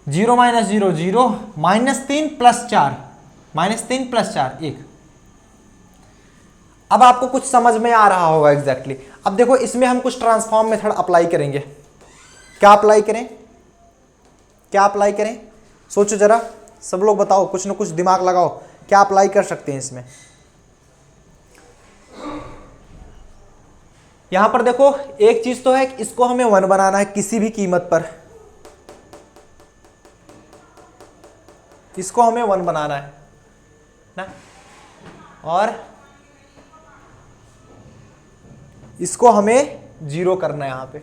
0 - 0 0, -3 + 4 -3 + 4 1। अब आपको कुछ समझ में आ रहा होगा एग्जैक्टली। अब देखो इसमें हम कुछ ट्रांसफॉर्म मेथड अप्लाई करेंगे। क्या अप्लाई करें, क्या अप्लाई करें, सोचो जरा, सब लोग बताओ, कुछ ना कुछ दिमाग लगाओ, क्या अप्लाई कर सकते हैं इसमें। यहां पर देखो एक चीज तो है कि इसको हमें 1 बनाना है किसी भी कीमत पर, इसको हमें 1 बनाना है ना, और इसको हमें 0 करना है यहाँ पे।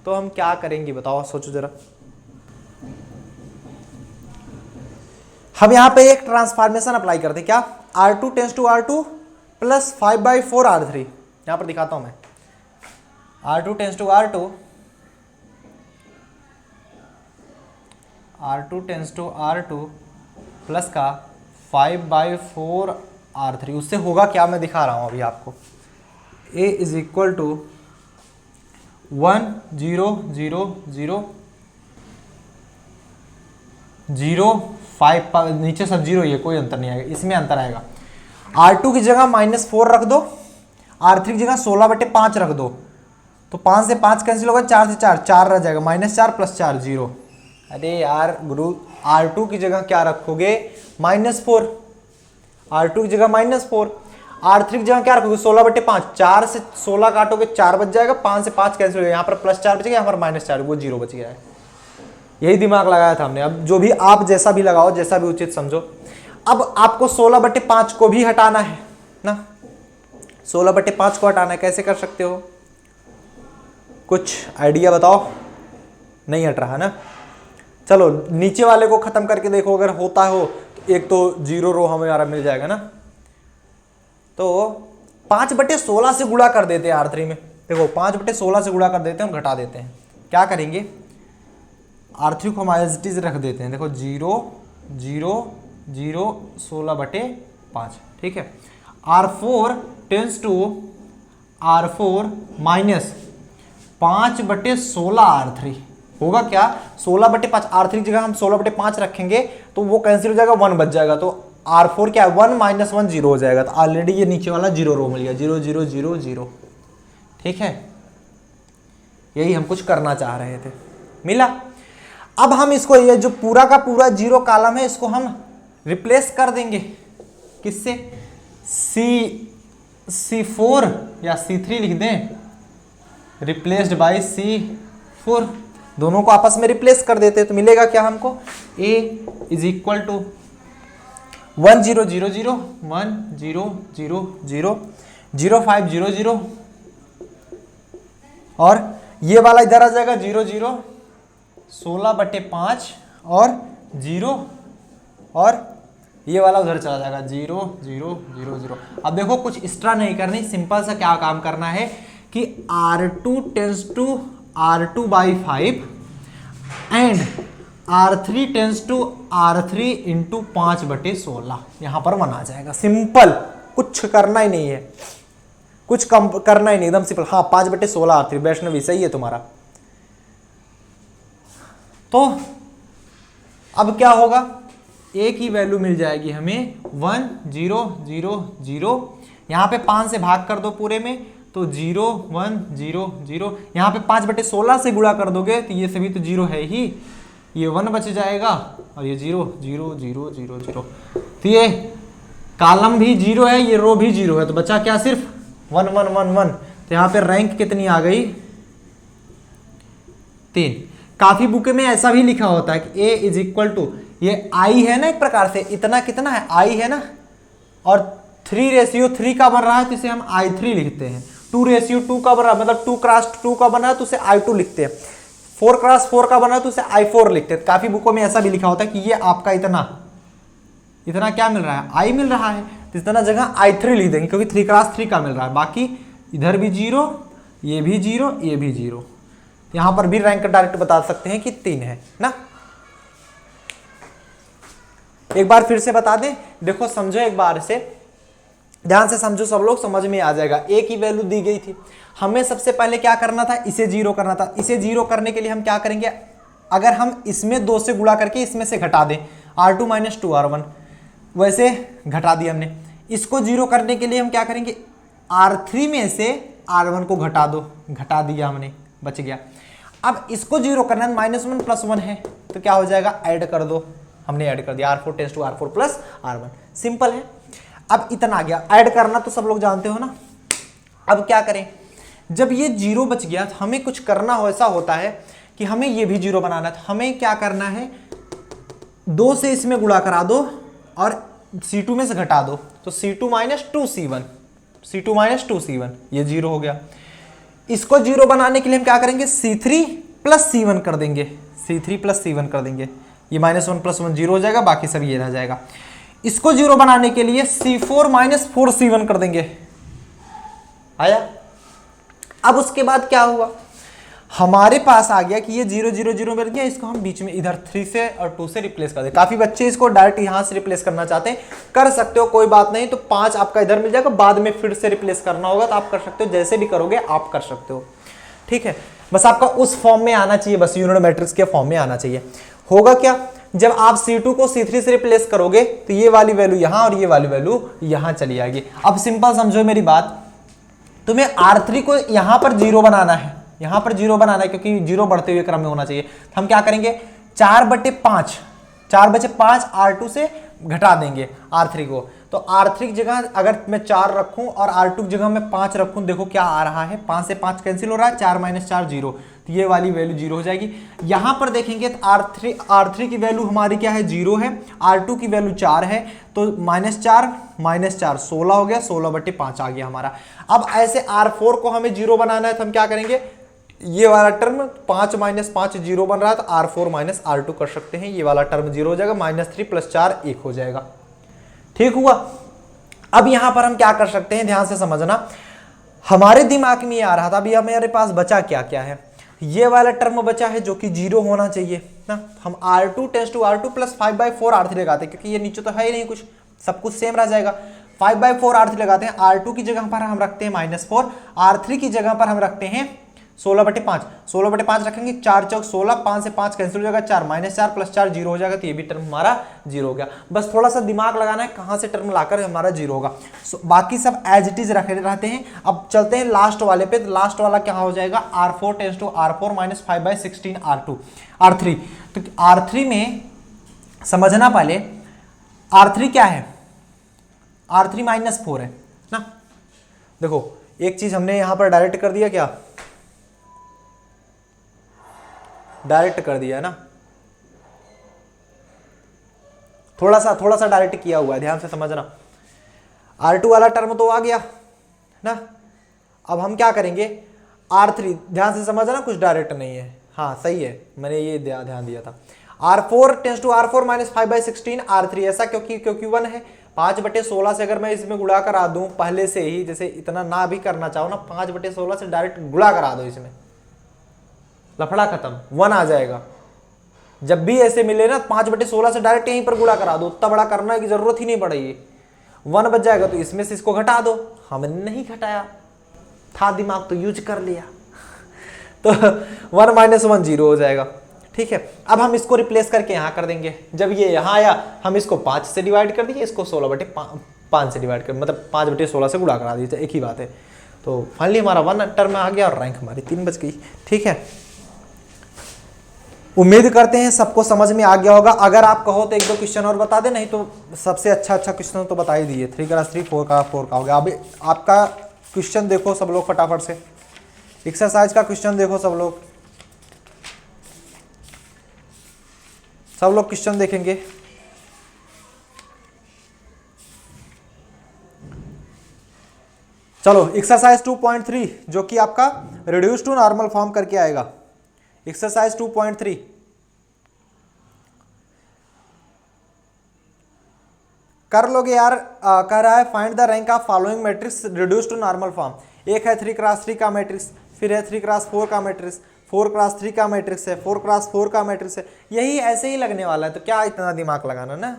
तो हम क्या करेंगे बताओ, सोचो जरा। हम यहाँ पे एक ट्रांसफॉर्मेशन अप्लाई करते हैं, क्या, R2 tends to R2 plus 5/4 R3। यहाँ पर दिखाता हूँ मैं, R2 tends to R2 tends to R2 plus का 5/4 R3। उससे होगा क्या, मैं दिखा रहा हूँ अभी आपको। A इज इक्वल टू 1 0 0 0 0 5, नीचे सब 0 ही है, कोई अंतर नहीं आएगा, इसमें अंतर आएगा। R2 की जगह -4 रख दो, R3 की जगह 16/5 रख दो, तो 5 से 5 कैंसिल होगा, 4 से 4 रह जाएगा, -4 + 4 0। अरे यार गुरु, R2 की जगह क्या रखोगे, -4, R2 की जगह -4, R3 की जगह क्या रखोगे, 16/5, 4 से 16 काटोगे 4 बच जाएगा, 5 से 5 कैंसिल हो जाएगा, यहाँ पर +4 बचेगा, यहाँ पर -4, वो 0 बच गया है। यही दिमाग लगाया था हमने। अब जो भी आप जैसा भी लगाओ, जैसा भी उचित समझो। अब आपको 16/5 को भी हटाना है ना, 16/5 को हटाना है, कैसे कर सकते हो, कुछ आइडिया बताओ। नहीं हट रहा ना, चलो नीचे वाले को खत्म करके देखो, अगर होता हो तो एक तो 0 रो हमारा मिल जाएगा ना। तो 5/16 से गुणा कर देते हैं R3 में, देखो 5/16 से गुणा कर देते हैं, हम घटा देते हैं। क्या करेंगे, R3 को हम एज इट इज रख देते हैं, देखो 0 0 0 16/5, ठीक है। R4 tense to R4 minus 5/16 R3 होगा क्या, 16/5, R3 की जगह हम 16/5 रखेंगे तो वो कैंसिल हो जाएगा, 1 बच जाएगा, तो R4 क्या है, 1 - 1 0 हो जाएगा। तो ऑलरेडी ये नीचे वाला 0 रो मिल गया, 0 0 0 0, ठीक है। यही हम कुछ करना चाह रहे थे, मिला। अब हम इसको, ये जो पूरा का पूरा 0 कॉलम है, इसको हम रिप्लेस कर देंगे किससे, C4 या C3 लिख दें, रिप्लेस्ड बाय C4, दोनों को आपस में रिप्लेस कर देते हैं, तो मिलेगा क्या हमको, A इज इक्वल टू 1 0 0 0 1 0 0 0 0 5 0 0, और ये वाला इधर आ जाएगा 0 0 16/5 और 0, और ये वाला उधर चला जाएगा 0 0 0 0। अब देखो कुछ एक्स्ट्रा नहीं करनी, सिंपल सा क्या काम करना है कि R2 tends to R2/5 and R3 tends to R3 × 5/16, यहां पर 1 आ जाएगा। सिंपल, कुछ करना ही नहीं है, कुछ कम करना ही नहीं, एकदम सिंपल। हाँ 5/16 R3, वैष्णवी सही है तुम्हारा। तो अब क्या होगा, A की वैल्यू मिल जाएगी हमें 1 0 0 0, यहाँ पे 5 से भाग कर दो पूरे में, तो 0 1 0 0, यहाँ पे 5/16 से गुणा कर दोगे तो ये सभी तो 0 है ही, ये 1 बच जाएगा, और ये 0 0 0 0 0, तो ये कॉलम भी 0 है, ये रो भी 0 है, तो बचा क्या, सिर्फ 1 1 1 1। तो यहाँ पे रैंक कितनी आ गई, 3। काफी बुक में ऐसा भी लिखा होता है कि A इज इक्वल टू, ये I है ना, एक प्रकार से इतना कितना है, I है ना, और 3:3 का बन रहा है, तो इसे हम I3 लिखते हैं। 2:2 का बन रहा है, मतलब 2x2 का बन रहा है, तो उसे I2 लिखते हैं। 4x4 का बन रहा है, तो उसे I4 लिखते हैं। काफी बुकों में ऐसा भी लिखा होता है कि ये आपका इतना क्या मिल रहा है, I मिल रहा है, तो इतना जगह I3 लिख देंगे, क्योंकि 3x3 का मिल रहा है। बाकी इधर भी 0, ये भी 0, ये भी 0, यहां पर भी रैंक डायरेक्ट बता सकते हैं कि 3 है ना। एक बार फिर से बता दें, देखो समझो एक बार से, ध्यान से समझो, सब लोग समझ में आ जाएगा। A की वैल्यू दी गई थी, हमें सबसे पहले क्या करना था, इसे 0 करना था। इसे 0 करने के लिए हम क्या करेंगे, अगर हम इसमें 2 से गुणा करके इसमें से घटा दें, R2 - 2R1, वैसे घटा दिया हमने। इसको 0 करने के लिए हम क्या करेंगे, R3 में से R1 को घटा दो, घटा दिया हमने, बच गया। अब इसको 0 करना है, -1 + 1 है, तो क्या हो जाएगा, ऐड कर दो, हमने ऐड कर दिया, R4 tense to R4 + R1, simple है। अब इतना आ गया, ऐड करना तो सब लोग जानते हो ना। अब क्या करें, जब ये 0 बच गया, तो हमें कुछ करना हो, ऐसा होता है कि हमें ये भी 0 बनाना है, तो हमें क्या करना है, 2 से इसमें गुणा करा दो और C2 में से घटा दो, तो C2 minus 2C1, C2 minus 2C1, ये 0 हो गया। इसको 0 बनाने के लिए हम क्या करेंगे, C3 प्लस C1 कर देंगे, C3 प्लस C1 कर देंगे, ये -1 + 1 0 हो जाएगा, बाकी सब ये रह जाएगा। इसको 0 बनाने के लिए C4 माइनस 4C1 कर देंगे, आया। अब उसके बाद क्या हुआ, हमारे पास आ गया कि ये 0 0 0 मिल गया, इसको हम बीच में इधर 3 से और 2 से रिप्लेस कर दे। काफी बच्चे इसको डायरेक्ट यहां से रिप्लेस करना चाहते हैं, कर सकते हो, कोई बात नहीं। तो 5 आपका इधर मिल जाएगा, बाद में फिर से रिप्लेस करना होगा तो आप कर सकते हो, जैसे भी करोगे आप कर सकते हो, ठीक है। बस आपका उस फॉर्म में आना चाहिए, बस यूनिट मैट्रिक्स के फॉर्म में आना चाहिए। होगा क्या, जब आप C2 को C3 से रिप्लेस करोगे तो ये वाली वैल्यू यहां और ये वाली वैल्यू यहां चली आएगी। अब सिंपल समझो मेरी बात, तुम्हें R3 को यहां पर 0 बनाना है, यहां पर 0 बनाना है, क्योंकि 0 बढ़ते हुए क्रम में होना चाहिए। तो हम क्या करेंगे, 4/5 R2 से घटा देंगे R3 को। तो R3 की जगह अगर मैं 4 रखूं और R2 की जगह मैं 5 रखूं, देखो क्या आ रहा है, 5 से 5 कैंसिल हो रहा है, 4 - 4 0, तो ये वाली वैल्यू 0 हो जाएगी। यहां पर देखेंगे तो R3 की वैल्यू हमारी क्या है, 0 है, R2 की वैल्यू 4 है, तो -4 - 4 16 हो गया, 16/5 आ गया हमारा। अब ऐसे R4 को हमें 0 बनाना है, तो हम क्या करेंगे, ये वाला टर्म 5 - 5 0 बन रहा है, तो R4 - R2 कर सकते हैं, ये वाला टर्म 0 हो जाएगा, -3 + 4 1 हो जाएगा, ठीक हुआ। अब यहां पर हम क्या कर सकते हैं, ध्यान से समझना, हमारे दिमाग में ये आ रहा था, अभी हमारे पास बचा क्या क्या है, ये वाला टर्म बचा है जो कि 0 होना चाहिए ना। हम R2 tends to R2 + 5/4 R3 लगाते हैं, क्योंकि ये नीचे तो है ही नहीं कुछ, सब कुछ सेम रह जाएगा। 5/4 R3 लगाते हैं, R2 की जगह पर हम रखते हैं -4, R3 की जगह पर हम रखते हैं 16/5, 16/5 रखेंगे, 4 चौक 16, 5 से 5 कैंसिल हो जाएगा, 4 -4 + 4 0 हो जाएगा, तो ये भी टर्म हमारा 0 हो गया। बस थोड़ा सा दिमाग लगाना है कहां से टर्म लाकर हमारा 0 होगा। बाकी सब एज इट इज रखे रहते हैं। अब चलते हैं लास्ट वाले पे, तो लास्ट वाला क्या हो जाएगा, R4 tense to R4 - 5/16 R3। तो R3 में समझना पहले, R3 क्या है, R3 -4 है ना। देखो एक चीज हमने यहां पर डायरेक्ट कर दिया, क्या डायरेक्ट कर दिया है ना, थोड़ा सा डायरेक्ट किया हुआ है, ध्यान से समझना। R2 वाला टर्म तो आ गया ना। अब हम क्या करेंगे, R3 ध्यान से समझना, कुछ डायरेक्ट नहीं है, हाँ सही है, मैंने ये ध्यान दिया था। R4 tense to R4 - 5/16 R3, ऐसा क्योंकि 1 है, 5/16 से अगर मैं इसमें गुणा करा दूं पहले से ही, जैसे इतना ना भी करना चाहो ना, 5/16 से डायरेक्ट गुणा करा दो, इसमें लफड़ा खत्म, 1 आ जाएगा। जब भी ऐसे मिले ना 5/16 से डायरेक्ट यहीं पर गुणा करा दो, उतना बड़ा करने की जरूरत ही नहीं पड़ेगी, 1 बच जाएगा। तो इसमें से इसको घटा दो, हमने नहीं घटाया था, दिमाग तो यूज कर लिया तो 1 - 1 0 हो जाएगा, ठीक है। अब हम इसको रिप्लेस करके यहां कर देंगे, जब ये यहां आया हम इसको 5 से डिवाइड कर दिए, इसको 16/5 से डिवाइड कर, मतलब 5/16 से गुणा करा दिए, एक ही बात है। तो फाइनली हमारा 1 टर्म आ गया और रैंक हमारी 3 बच गई, ठीक है। उम्मीद करते हैं सबको समझ में आ गया होगा। अगर आप कहो तो 1-2 क्वेश्चन और बता दे, नहीं तो सबसे अच्छा क्वेश्चन तो बता ही दिए, 3x3 4x4 का हो गया। अभी आपका क्वेश्चन देखो सब लोग फटाफट से, एक्सरसाइज का क्वेश्चन देखो सब लोग क्वेश्चन देखेंगे। चलो एक्सरसाइज 2.3 जो कि आपका रिड्यूस टू नॉर्मल फॉर्म करके आएगा। एक्सरसाइज 2.3 कर लोगे यार। कह रहा है find the rank of following matrix reduce to normal form. एक है 3x3 का मैट्रिक्स, फिर है 3x4 का मैट्रिक्स, 4x3 का मैट्रिक्स है, 4x4 का मैट्रिक्स है। यही ऐसे ही लगने वाला है, तो क्या इतना दिमाग लगाना ना,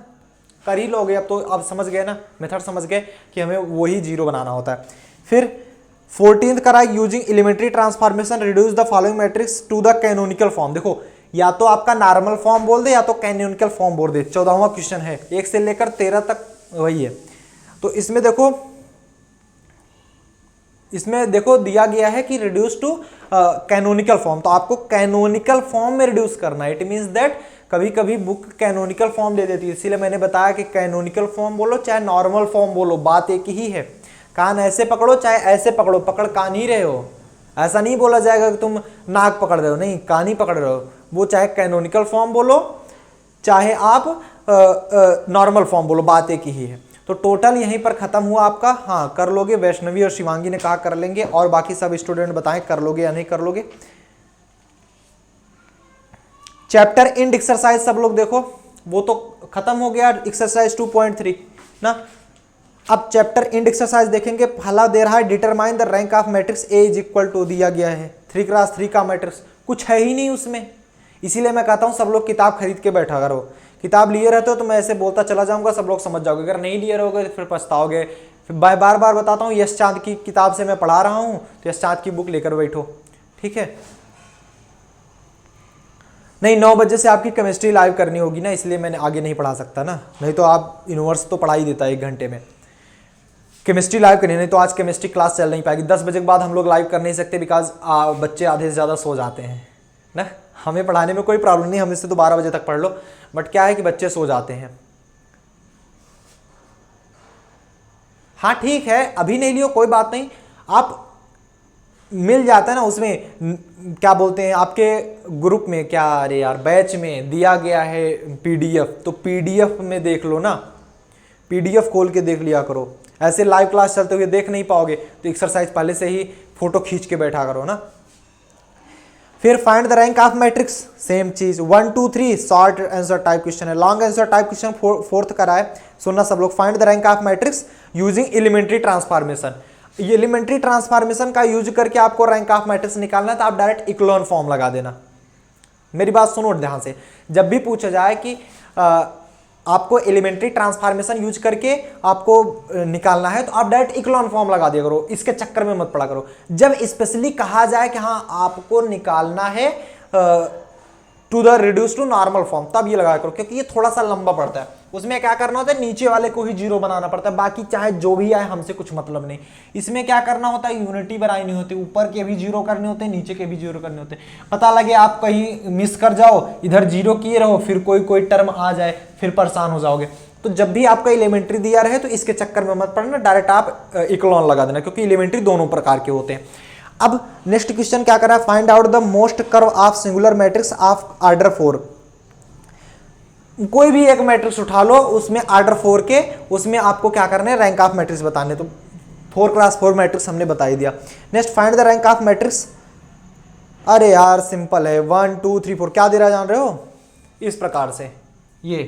कर ही लोगे। अब तो अब समझ गए ना, मेथड समझ गए कि हमें वही 0 बनाना होता है। फिर 14th करा using elementary transformation reduce the following matrix to the canonical form. देखो या तो आपका नॉर्मल फॉर्म बोल दे या तो कैनोनिकल फॉर्म बोल दे। 14वां क्वेश्चन है, 1 से लेकर 13 तक वही है। तो इसमें देखो दिया गया है कि रिड्यूस टू कैनोनिकल फॉर्म, तो आपको कैनोनिकल फॉर्म में रिड्यूस करना है। इट मींस दैट कभी कभी बुक कैनोनिकल फॉर्म दे देती है, इसीलिए मैंने बताया कि कैनोनिकल फॉर्म बोलो चाहे नॉर्मल फॉर्म बोलो, बात एक ही है। कान ऐसे पकड़ो चाहे ऐसे पकड़ो, पकड़ कान ही रहे हो। ऐसा नहीं बोला जाएगा कि तुम नाक पकड़ रहे हो, नहीं, कान ही पकड़ रहे हो। वो चाहे कैनोनिकल फॉर्म बोलो चाहे आप नॉर्मल फॉर्म बोलो, बात एक ही है। तो टोटल यहीं पर खत्म हुआ आपका। हाँ कर लोगे, वैष्णवी और शिवांगी ने कहा कर लेंगे, और बाकी सब स्टूडेंट बताएं कर लोगे या नहीं कर लोगे। चैप्टर इंड एक्सरसाइज सब लोग देखो, वो तो खत्म हो गया, एक्सरसाइज 2.3 ना। अब चैप्टर इंड एक्सरसाइज देखेंगे। पहला दे रहा है determine the rank of matrix A is equal to, दिया गया है 3x3 का मैट्रिक्स, कुछ है ही नहीं उसमें। इसीलिए मैं कहता हूं सब लोग किताब खरीद के बैठा करो। किताब लिए रहते हो तो मैं ऐसे बोलता चला जाऊंगा, सब लोग समझ जाओगे। अगर नहीं लिए रहोगे तो फिर पछताओगे। फिर बार बार बताता हूँ, यश चांद की किताब से मैं पढ़ा रहा हूँ, तो यश चांद की बुक लेकर बैठो, ठीक है। नहीं 9 बजे से आपकी केमिस्ट्री लाइव करनी होगी ना, इसलिए मैंने आगे नहीं पढ़ा सकता ना, नहीं तो आप यूनिवर्स तो पढ़ा ही देता 1 घंटे में। केमिस्ट्री लाइव करनी, नहीं तो आज केमिस्ट्री क्लास चल नहीं पाएगी। 10 बजे के बाद हम लोग लाइव कर नहीं सकते, बिकॉज बच्चे आधे से ज़्यादा सो जाते हैं ना। हमें पढ़ाने में कोई प्रॉब्लम नहीं, हम इससे तो 12 बजे तक पढ़ लो, बट क्या है कि बच्चे सो जाते हैं। हाँ ठीक है, अभी नहीं लियो कोई बात नहीं, आप मिल जाता है ना उसमें, क्या बोलते हैं आपके ग्रुप में, क्या अरे यार बैच में दिया गया है पीडीएफ, तो पीडीएफ में देख लो ना, पीडीएफ खोल के देख लिया करो। ऐसे लाइव क्लास चलते हुए देख नहीं पाओगे, तो एक्सरसाइज पहले से ही फोटो खींच के बैठा करो ना। फिर find the rank of matrix, same चीज 1 2 3 शॉर्ट आंसर टाइप क्वेश्चन है। Long answer type question fourth करा है, सुनना सब लोग। Find the rank of matrix using elementary transformation. Elementary transformation का यूज करके आपको रैंक ऑफ मैट्रिक्स निकालना है, तो आप डायरेक्ट इक्लोन फॉर्म लगा देना। मेरी बात सुनो ध्यान से, जब भी पूछा जाए कि आपको एलिमेंट्री ट्रांसफॉर्मेशन यूज करके आपको निकालना है, तो आप डायरेक्ट इक्लोन फॉर्म लगा दिया करो, इसके चक्कर में मत पड़ा करो। जब स्पेशली कहा जाए कि हाँ आपको निकालना है to the reduce to normal form, तब ये लगाया करो, क्योंकि ये थोड़ा सा लंबा पड़ता है। उसमें क्या करना होता है, नीचे वाले को ही जीरो बनाना पड़ता है, बाकी चाहे जो भी आए हमसे कुछ मतलब नहीं। इसमें क्या करना होता है, यूनिटी बनानी होती है, ऊपर के भी जीरो करने होते हैं, नीचे के भी जीरो करने होते हैं। पता लगे आप कहीं मिस कर जाओ, इधर जीरो किए रहो, फिर कोई टर्म आ जाए, फिर परेशान हो जाओगे। तो जब भी आपका एलिमेंट्री दिया रहे तो इसके चक्कर में मत पड़ना, डायरेक्ट आप इक्लोन लगा देना, क्योंकि एलिमेंट्री दोनों प्रकार के होते हैं। अब नेक्स्ट क्वेश्चन क्या कर रहा है, find out the most curve of singular matrix of order 4। कोई भी एक मैट्रिक्स उठा लो, उसमें ऑर्डर 4 के, उसमें आपको क्या करना है, रैंक ऑफ मैट्रिक्स बताने। तो 4x4 मैट्रिक्स हमने बता ही दिया। Next find the rank of matrix. अरे यार सिंपल है, 1 2 3 4 क्या दे रहा है जान रहे हो, इस प्रकार से ये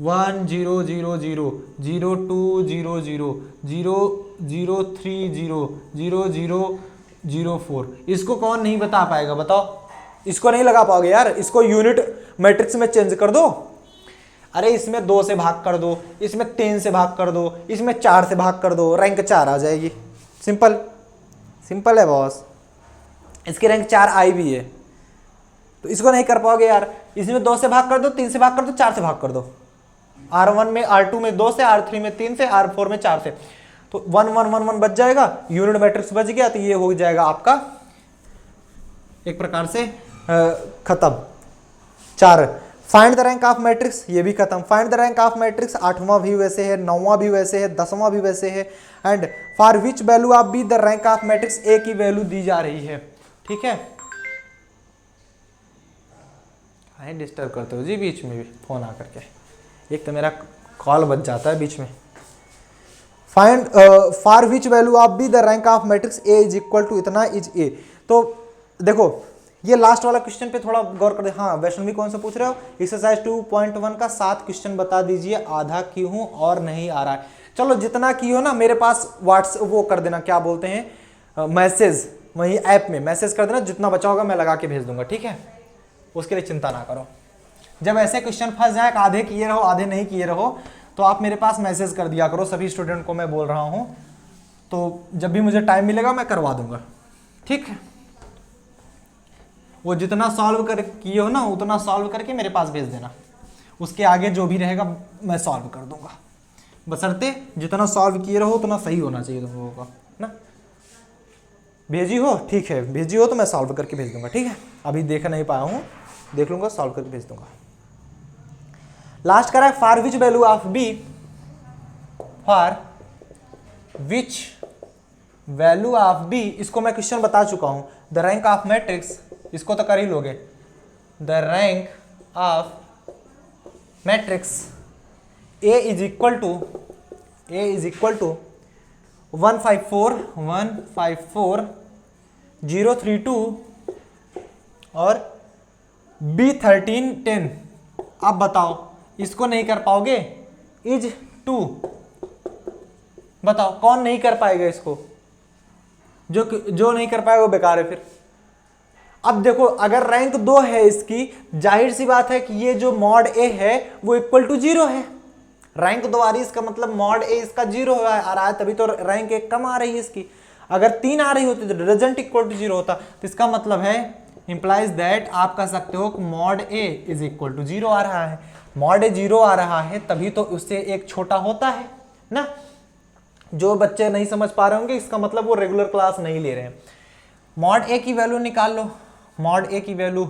1 0 0 0 0 2 0 0 0 0 3 0 0 0 0 4, इसको कौन नहीं बता पाएगा बताओ, इसको नहीं लगा पाओगे यार। इसको यूनिट मैट्रिक्स में चेंज कर दो, अरे इसमें 2 से भाग कर दो, इसमें 3 से भाग कर दो, इसमें 4 से भाग कर दो, रैंक 4 आ जाएगी। सिंपल सिंपल है बॉस, इसकी रैंक 4 आई भी है, तो इसको नहीं कर पाओगे यार। इसमें 2 से भाग कर दो, 3 से भाग कर दो, 4 से भाग कर दो। R1 में, R2 में 2 से, R3 में 3 से, R4 में 4 से, तो 1 1 1 1 बच जाएगा, यूनिट मैट्रिक्स बच गया, तो ये हो जाएगा आपका एक प्रकार से खत्म। 4 find the rank of matrix, ये भी खत्म। Find the rank of matrix, 8वां भी वैसे है, 9वां भी वैसे है, 10वां भी वैसे है। And for which value of B the rank of matrix, A की वैल्यू दी जा रही है, ठीक है। डिस्टर्ब करते हो जी बीच में भी फोन आकर के, एक तो मेरा कॉल बच जाता है बीच में। Find for which value of B the rank of matrix A is equal to इतना इज ए। तो देखो ये लास्ट वाला क्वेश्चन पे थोड़ा गौर कर दे। हाँ वैष्णवी कौन सा पूछ रहे हो, एक्सरसाइज 2.1 का 7 क्वेश्चन बता दीजिए, आधा की हूँ और नहीं आ रहा है। चलो जितना की हो ना मेरे पास व्हाट्सएप वो कर देना, क्या बोलते हैं मैसेज, वही ऐप में मैसेज कर देना, जितना बचा होगा मैं लगा के भेज दूंगा, ठीक है। उसके लिए चिंता ना करो। जब ऐसे क्वेश्चन फंस जाए, आधे किए रहो आधे नहीं किए रहो, तो आप मेरे पास मैसेज कर दिया करो। सभी स्टूडेंट को मैं बोल रहा हूँ, तो जब भी मुझे टाइम मिलेगा मैं करवा दूंगा, ठीक है। वो जितना सॉल्व कर किए हो ना उतना सॉल्व करके मेरे पास भेज देना, उसके आगे जो भी रहेगा मैं सॉल्व कर दूंगा, बशर्ते जितना सॉल्व किए रहो उतना सही होना चाहिए तुम लोगों का ना। भेजी हो ठीक है, भेजी हो तो मैं सॉल्व करके भेज दूंगा, ठीक है। अभी देख नहीं पाया हूँ, देख लूंगा, सॉल्व करके भेज दूंगा। लास्ट करा है for which value of B, for which value of B, इसको मैं क्वेश्चन बता चुका हूं। द रैंक ऑफ मैट्रिक्स, इसको तो कर ही लोगे। The rank of matrix A is equal to 154 032 और B13 10। अब बताओ इसको नहीं कर पाओगे, इज 2। बताओ कौन नहीं कर पाएगा इसको? जो नहीं कर पाएगा वो बेकार है फिर। अब देखो अगर रैंक 2 है इसकी, जाहिर सी बात है कि ये जो मॉड ए है वो इक्वल टू 0 है। रैंक 2 आ रही है इसका मतलब मॉड ए इसका 0 आ रहा है, तभी तो रैंक 1 कम आ रही है इसकी। अगर 3 आ रही होती तो डजंट इक्वल टू 0 होता। तो इसका मतलब है इंप्लाइज दैट आप कह सकते हो कि mod A is equal to 0 आ रहा है। मॉड ए 0 आ रहा है तभी तो उससे एक छोटा होता है ना। जो बच्चे नहीं समझ पा रहे होंगे इसका मतलब वो रेगुलर क्लास नहीं ले रहे हैं। मॉड ए की वैल्यू निकाल लो। मॉड ए की वैल्यू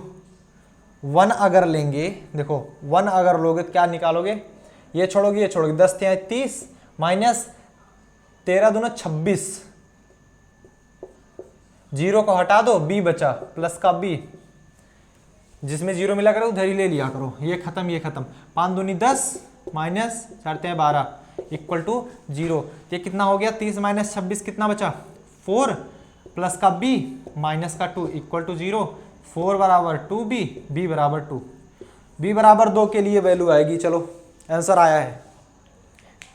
1 अगर लेंगे, देखो 1 अगर लोगे तो क्या निकालोगे, ये छोड़ोगे ये छोड़ोगे, 10 × 30 माइनस 13 दूना 26, 0 को हटा दो, b बचा प्लस का b, जिसमें 0 मिला करो उधर ही ले लिया करो। ये खत्म ये खत्म, 5 दूनी 10 माइनस 4 × 12 इक्वल टू 0। ये कितना हो गया, 30 माइनस 26 कितना बचा 4 प्लस का b माइनस का 2 इक्वल टू 0। 4 बराबर 2b, b बराबर 2, b बराबर 2 के लिए वैल्यू आएगी। चलो आंसर आया है,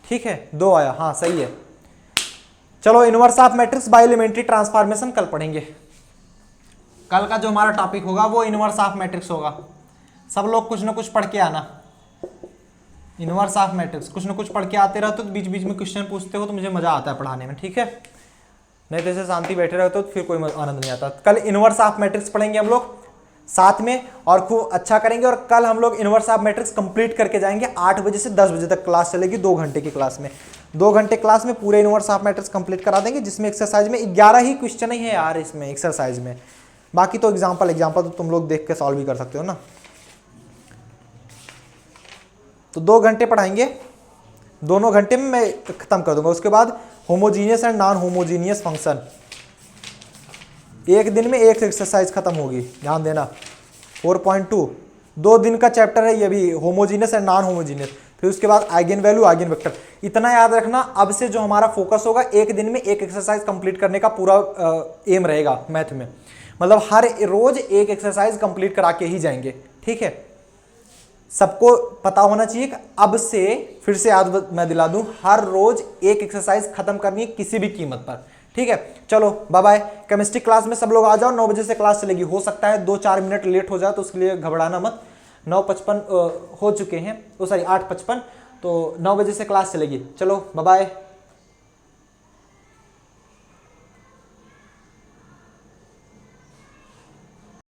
ठीक है 2 आया, हाँ सही है। चलो inverse of matrix by elementary transformation कल पढ़ेंगे। कल का जो हमारा टॉपिक होगा वो इनवर्स ऑफ मैट्रिक्स होगा। सब लोग कुछ ना कुछ पढ़ के आना। इनवर्स ऑफ मैट्रिक्स कुछ ना कुछ पढ़ के आते रहते हो तो बीच बीच में क्वेश्चन पूछते हो तो मुझे मजा आता है पढ़ाने में, ठीक है। नहीं तो ऐसे शांति बैठे रहते हो तो फिर कोई आनंद नहीं आता। कल इनवर्स ऑफ मैट्रिक्स पढ़ेंगे हम लोग साथ में और खूब अच्छा करेंगे। और कल हम लोग इनवर्स ऑफ मैट्रिक्स कंप्लीट करके जाएंगे। 8 बजे से 10 बजे तक क्लास चलेगी, 2 घंटे की क्लास में। 2 घंटे क्लास में पूरे इनवर्स ऑफ मैट्रिक्स कंप्लीट करा देंगे, जिसमें एक्सरसाइज में 11 ही क्वेश्चन ही है यार इसमें एक्सरसाइज में। बाकी तो एग्जाम्पल तो तुम लोग देख के सॉल्व भी कर सकते हो ना। तो 2 घंटे पढ़ाएंगे, दोनों घंटे में मैं खत्म कर दूंगा। उसके बाद homogeneous and non homogeneous function, एक दिन में एक एक्सरसाइज खत्म होगी, ध्यान देना। 4.2 2 दिन का चैप्टर है ये भी, होमोजीनियस एंड नॉन होमोजीनियस। फिर उसके बाद आइगन वैल्यू आइगन वेक्टर। इतना याद रखना, अब से जो हमारा फोकस होगा एक दिन में एक एक्सरसाइज कंप्लीट करने का पूरा एम रहेगा मैथ में। मतलब हर रोज एक एक्सरसाइज कंप्लीट करा के ही जाएंगे, ठीक है। सबको पता होना चाहिए कि अब से फिर से याद मैं दिला दूं, हर रोज एक एक्सरसाइज खत्म करनी है किसी भी कीमत पर, ठीक है। चलो बाय बाय। केमिस्ट्री क्लास में सब लोग आ जाओ, 9 बजे से क्लास चलेगी। हो सकता है 2-4 मिनट लेट हो जाए तो उसके लिए घबराना मत। 9:55 हो चुके हैं, सॉरी 8:55, तो 9 बजे से क्लास चलेगी। चलो बाय बाय।